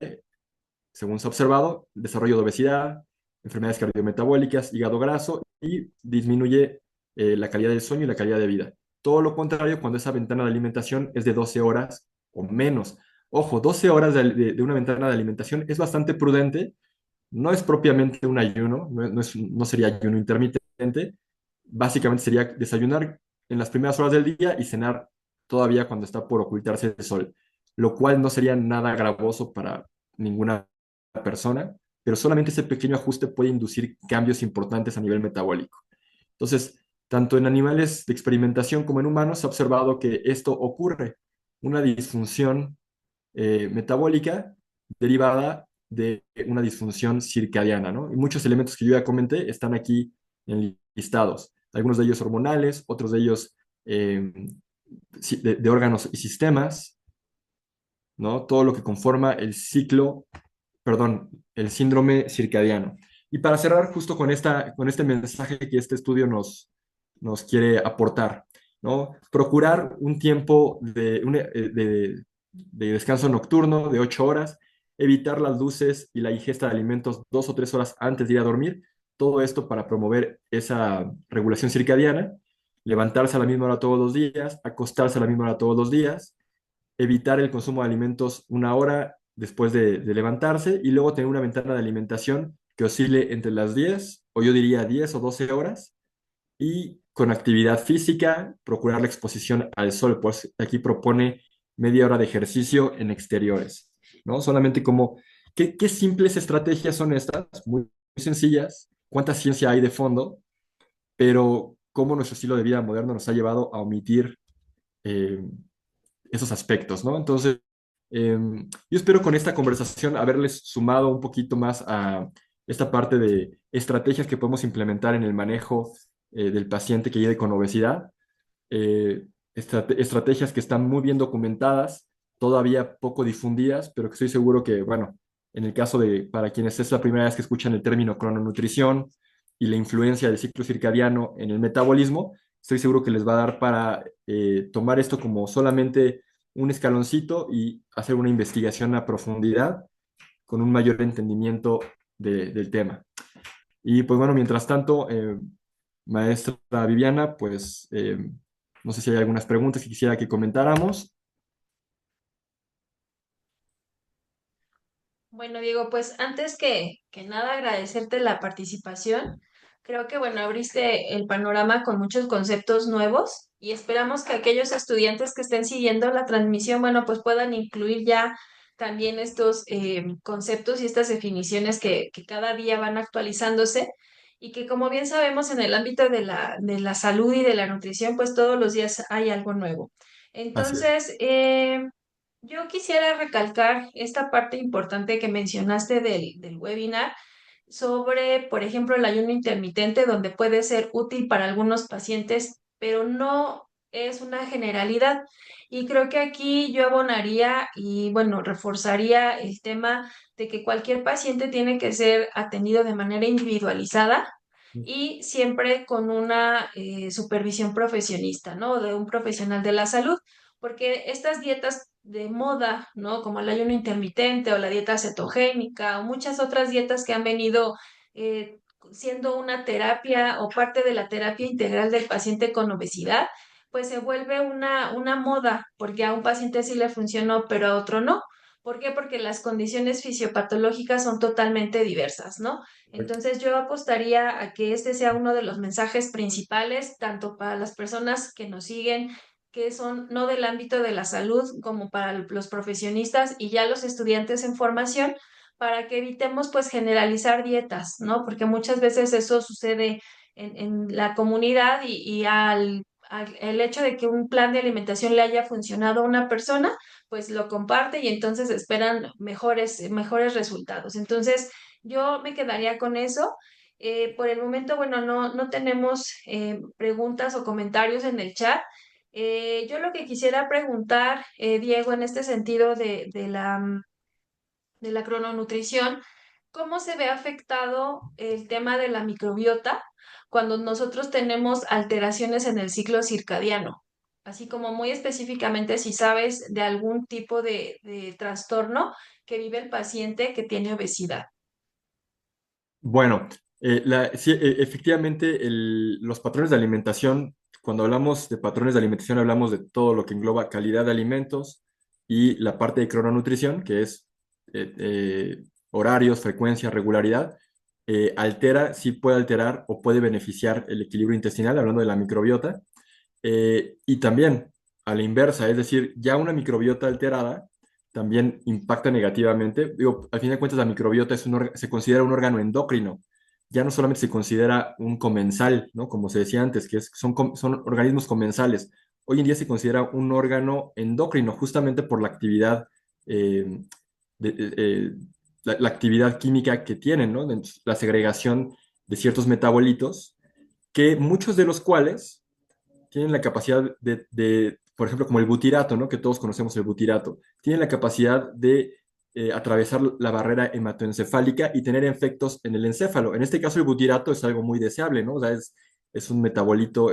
según se ha observado, el desarrollo de obesidad, enfermedades cardiometabólicas, hígado graso y disminuye la calidad del sueño y la calidad de vida. Todo lo contrario cuando esa ventana de alimentación es de 12 horas o menos. Ojo, 12 horas de una ventana de alimentación es bastante prudente, no es propiamente un ayuno, no sería ayuno intermitente, básicamente sería desayunar en las primeras horas del día y cenar todavía cuando está por ocultarse el sol, lo cual no sería nada gravoso para ninguna persona, pero solamente ese pequeño ajuste puede inducir cambios importantes a nivel metabólico. Entonces, tanto en animales de experimentación como en humanos se ha observado que esto ocurre, una disfunción metabólica derivada de una disfunción circadiana, ¿no? Y muchos elementos que yo ya comenté están aquí enlistados, algunos de ellos hormonales, otros de ellos eh, de órganos y sistemas, ¿no? Todo lo que conforma el ciclo, perdón, el síndrome circadiano. Y para cerrar justo con este mensaje que este estudio nos quiere aportar, ¿no? Procurar un tiempo de descanso nocturno de 8 horas, evitar las luces y la ingesta de alimentos 2 o 3 horas antes de ir a dormir, todo esto para promover esa regulación circadiana, levantarse a la misma hora todos los días, acostarse a la misma hora todos los días, evitar el consumo de alimentos 1 hora después de levantarse y luego tener una ventana de alimentación que oscile entre las 10 o yo diría 10 o 12 horas y con actividad física, procurar la exposición al sol, pues aquí propone media hora de ejercicio en exteriores, ¿no? Solamente como, qué simples estrategias son estas? Muy, muy sencillas, cuánta ciencia hay de fondo, pero cómo nuestro estilo de vida moderno nos ha llevado a omitir eh, esos aspectos, ¿no? Entonces, yo espero con esta conversación haberles sumado un poquito más a esta parte de estrategias que podemos implementar en el manejo del paciente que llegue con obesidad, estrategias que están muy bien documentadas, todavía poco difundidas, pero que estoy seguro que, bueno, en el caso de, para quienes es la primera vez que escuchan el término crononutrición y la influencia del ciclo circadiano en el metabolismo, estoy seguro que les va a dar para tomar esto como solamente un escaloncito y hacer una investigación a profundidad con un mayor entendimiento del tema. Y pues bueno, mientras tanto, maestra Viviana, pues no sé si hay algunas preguntas que quisiera que comentáramos. Bueno, Diego, pues antes que nada agradecerte la participación. Creo que, bueno, abriste el panorama con muchos conceptos nuevos y esperamos que aquellos estudiantes que estén siguiendo la transmisión, bueno, pues puedan incluir ya también estos conceptos y estas definiciones que cada día van actualizándose y que, como bien sabemos, en el ámbito de la salud y de la nutrición, pues todos los días hay algo nuevo. Así es. Entonces, yo quisiera recalcar esta parte importante que mencionaste del webinar sobre, por ejemplo, el ayuno intermitente, donde puede ser útil para algunos pacientes, pero no es una generalidad. Y creo que aquí yo abonaría y, bueno, reforzaría el tema de que cualquier paciente tiene que ser atendido de manera individualizada y siempre con una supervisión profesionista, ¿no? De un profesional de la salud, porque estas dietas de moda, ¿no? Como el ayuno intermitente o la dieta cetogénica o muchas otras dietas que han venido eh, siendo una terapia o parte de la terapia integral del paciente con obesidad, pues se vuelve una moda, porque a un paciente sí le funcionó, pero a otro no. ¿Por qué? Porque las condiciones fisiopatológicas son totalmente diversas, ¿no? Correcto. Entonces yo apostaría a que este sea uno de los mensajes principales, tanto para las personas que nos siguen, que son no del ámbito de la salud, como para los profesionistas y ya los estudiantes en formación, para que evitemos pues generalizar dietas, ¿no? Porque muchas veces eso sucede en la comunidad y el hecho de que un plan de alimentación le haya funcionado a una persona, pues lo comparte y entonces esperan mejores resultados. Entonces, yo me quedaría con eso. Por el momento, bueno, no tenemos preguntas o comentarios en el chat. Yo lo que quisiera preguntar, Diego, en este sentido de la crononutrición, ¿cómo se ve afectado el tema de la microbiota cuando nosotros tenemos alteraciones en el ciclo circadiano? Así como muy específicamente si sabes de algún tipo de trastorno que vive el paciente que tiene obesidad. Bueno, sí, efectivamente los patrones de alimentación, cuando hablamos de patrones de alimentación, hablamos de todo lo que engloba calidad de alimentos y la parte de crononutrición, que es horarios, frecuencia, regularidad, altera, sí puede alterar o puede beneficiar el equilibrio intestinal, hablando de la microbiota, y también a la inversa, es decir, ya una microbiota alterada también impacta negativamente. Digo, al fin de cuentas, la microbiota se considera un órgano endocrino. Ya no solamente se considera un comensal, ¿no? Como se decía antes, son organismos comensales. Hoy en día se considera un órgano endocrino, justamente por la actividad, eh, la actividad química que tienen, ¿no? La segregación de ciertos metabolitos, que muchos de los cuales tienen la capacidad por ejemplo, como el butirato, ¿no? Que todos conocemos el butirato, tienen la capacidad de atravesar la barrera hematoencefálica y tener efectos en el encéfalo. En este caso, el butirato es algo muy deseable, ¿no? O sea, es un metabolito,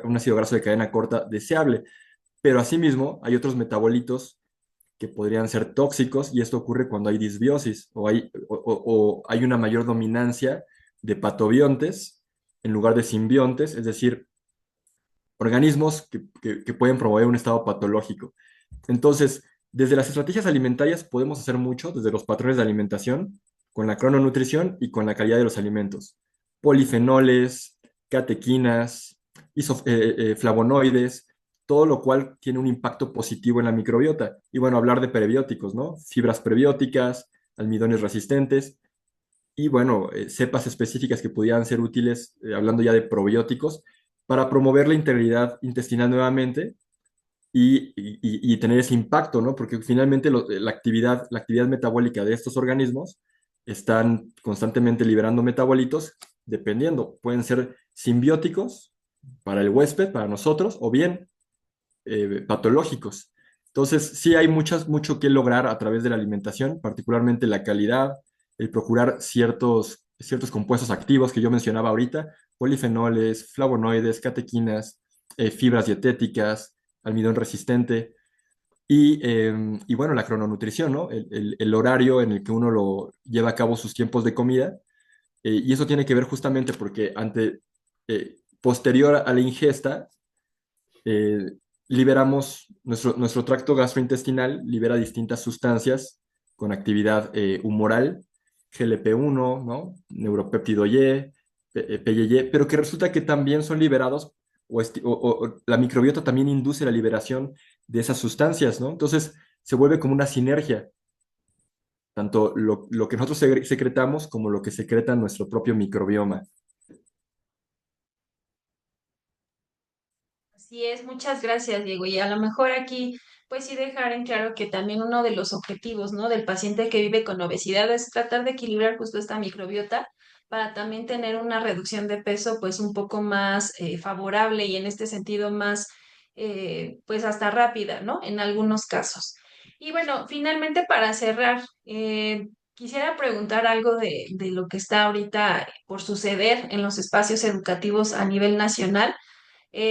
un ácido graso de cadena corta deseable, pero asimismo hay otros metabolitos que podrían ser tóxicos y esto ocurre cuando hay disbiosis o hay una mayor dominancia de patobiontes en lugar de simbiontes, es decir, organismos que pueden promover un estado patológico. Entonces, desde las estrategias alimentarias podemos hacer mucho, desde los patrones de alimentación, con la crononutrición y con la calidad de los alimentos. Polifenoles, catequinas, flavonoides, todo lo cual tiene un impacto positivo en la microbiota. Y bueno, hablar de prebióticos, ¿no? Fibras prebióticas, almidones resistentes y bueno, cepas específicas que pudieran ser útiles, hablando ya de probióticos, para promover la integridad intestinal nuevamente y tener ese impacto, ¿no? Porque finalmente la actividad metabólica de estos organismos están constantemente liberando metabolitos, dependiendo, pueden ser simbióticos para el huésped, para nosotros, o bien patológicos. Entonces, sí hay mucho que lograr a través de la alimentación, particularmente la calidad, el procurar ciertos compuestos activos que yo mencionaba ahorita, polifenoles, flavonoides, catequinas, fibras dietéticas, almidón resistente y bueno, la crononutrición, ¿no? El horario en el que uno lo lleva a cabo sus tiempos de comida. Y eso tiene que ver justamente porque posterior a la ingesta, liberamos, nuestro tracto gastrointestinal libera distintas sustancias con actividad humoral, GLP-1, ¿no? Neuropéptido Y, PYY, pero que resulta que también son liberados o la microbiota también induce la liberación de esas sustancias, ¿no? Entonces se vuelve como una sinergia, tanto lo que nosotros secretamos como lo que secreta nuestro propio microbioma. Así es, muchas gracias, Diego. Y a lo mejor aquí, pues sí dejar en claro que también uno de los objetivos, ¿no? Del paciente que vive con obesidad es tratar de equilibrar justo esta microbiota para también tener una reducción de peso, pues un poco más favorable y en este sentido más, pues hasta rápida, ¿no? En algunos casos. Y bueno, finalmente para cerrar, quisiera preguntar algo de lo que está ahorita por suceder en los espacios educativos a nivel nacional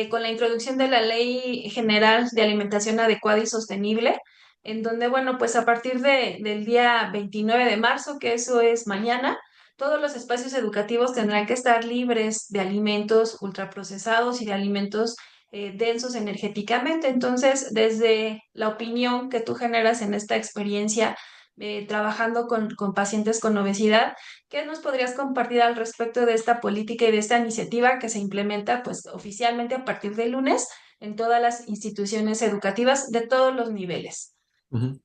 con la introducción de la Ley General de Alimentación Adecuada y Sostenible, en donde, bueno, pues a partir del día 29 de marzo, que eso es mañana, todos los espacios educativos tendrán que estar libres de alimentos ultraprocesados y de alimentos densos energéticamente. Entonces, desde la opinión que tú generas en esta experiencia trabajando con pacientes con obesidad, ¿qué nos podrías compartir al respecto de esta política y de esta iniciativa que se implementa pues oficialmente a partir del lunes en todas las instituciones educativas de todos los niveles? Ujú.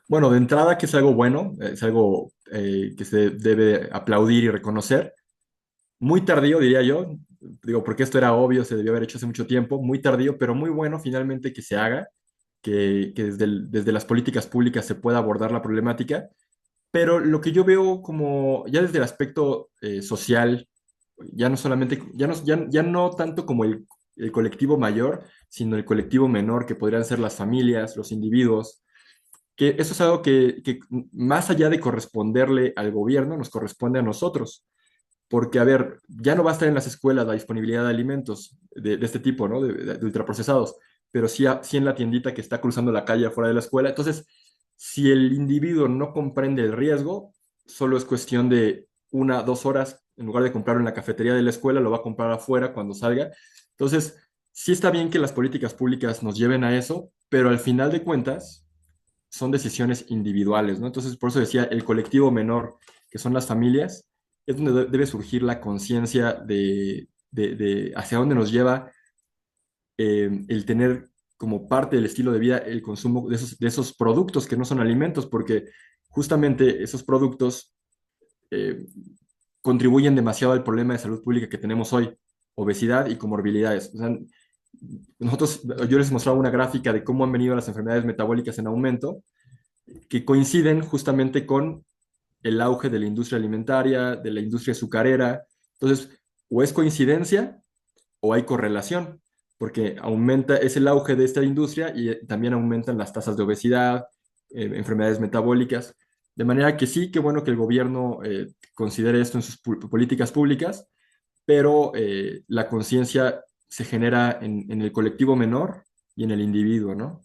Bueno, de entrada que es algo bueno, es algo que se debe aplaudir y reconocer. Muy tardío, diría yo, digo, porque esto era obvio, se debió haber hecho hace mucho tiempo, muy tardío, pero muy bueno finalmente que se haga, que desde las políticas públicas se pueda abordar la problemática. Pero lo que yo veo como, ya desde el aspecto social, ya no solamente, ya no tanto como el colectivo mayor, sino el colectivo menor, que podrían ser las familias, los individuos, que eso es algo que más allá de corresponderle al gobierno, nos corresponde a nosotros. Porque, a ver, ya no va a estar en las escuelas la disponibilidad de alimentos de este tipo, ¿no? De ultraprocesados, pero sí, sí en la tiendita que está cruzando la calle afuera de la escuela. Entonces, si el individuo no comprende el riesgo, solo es cuestión de 1, 2 horas, en lugar de comprarlo en la cafetería de la escuela, lo va a comprar afuera cuando salga. Entonces, sí está bien que las políticas públicas nos lleven a eso, pero al final de cuentas son decisiones individuales, ¿no? Entonces, por eso decía, el colectivo menor, que son las familias, es donde debe surgir la conciencia de hacia dónde nos lleva el tener como parte del estilo de vida el consumo de esos productos que no son alimentos, porque justamente esos productos eh, contribuyen demasiado al problema de salud pública que tenemos hoy, obesidad y comorbilidades. O sea, yo les mostraba una gráfica de cómo han venido las enfermedades metabólicas en aumento, que coinciden justamente con el auge de la industria alimentaria, de la industria azucarera. Entonces, o es coincidencia o hay correlación, porque es el auge de esta industria y también aumentan las tasas de obesidad, enfermedades metabólicas. De manera que sí, qué bueno que el gobierno considere esto en sus políticas públicas, pero la conciencia se genera en el colectivo menor y en el individuo, ¿no?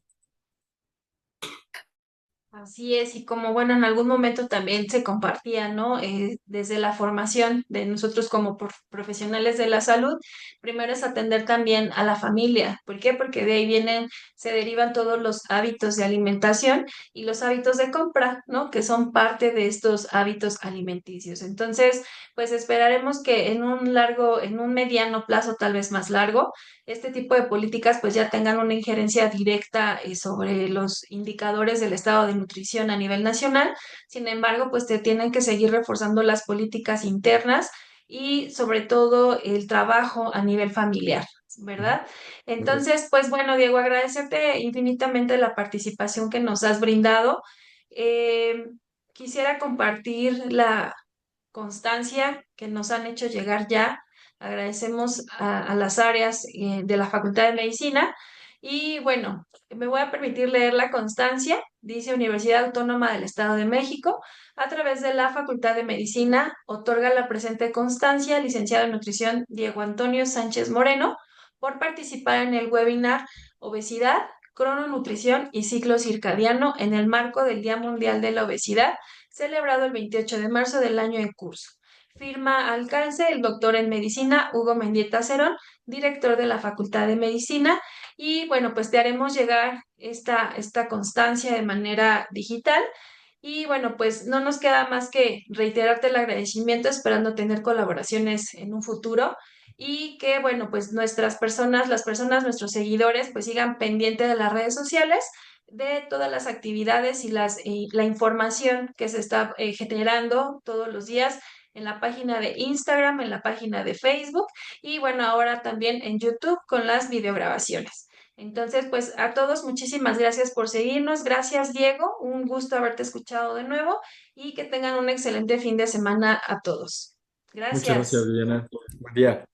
Así es, y como bueno, en algún momento también se compartía, ¿no? Desde la formación de nosotros como profesionales de la salud, primero es atender también a la familia. ¿Por qué? Porque de ahí vienen, se derivan todos los hábitos de alimentación y los hábitos de compra, ¿no? Que son parte de estos hábitos alimenticios. Entonces, pues esperaremos que en un mediano plazo, tal vez más largo, este tipo de políticas pues ya tengan una injerencia directa sobre los indicadores del estado de nutrición a nivel nacional. Sin embargo, pues te tienen que seguir reforzando las políticas internas y sobre todo el trabajo a nivel familiar, ¿verdad? Correcto. Entonces, pues bueno, Diego, agradecerte infinitamente la participación que nos has brindado. Eh, Quisiera compartir la constancia que nos han hecho llegar ya. Agradecemos a las áreas de la Facultad de Medicina. Y bueno, me voy a permitir leer la constancia. Dice Universidad Autónoma del Estado de México, a través de la Facultad de Medicina, otorga la presente constancia, licenciado en nutrición Diego Antonio Sánchez Moreno, por participar en el webinar Obesidad, crononutrición y ciclo circadiano en el marco del Día Mundial de la Obesidad celebrado el 28 de marzo del año en curso. Firma alcance el doctor en medicina Hugo Mendieta Cerón, director de la Facultad de Medicina. Y bueno, pues te haremos llegar esta constancia de manera digital Y bueno, pues no nos queda más que reiterarte el agradecimiento, esperando tener colaboraciones en un futuro y que, bueno, pues nuestras personas, las personas, nuestros seguidores, pues sigan pendientes de las redes sociales, de todas las actividades y la información que se está generando todos los días en la página de Instagram, en la página de Facebook y, bueno, ahora también en YouTube con las videograbaciones. Entonces, pues a todos muchísimas gracias por seguirnos. Gracias, Diego. Un gusto haberte escuchado de nuevo y que tengan un excelente fin de semana a todos. Muchas gracias, Gracias. Viviana. Buen día.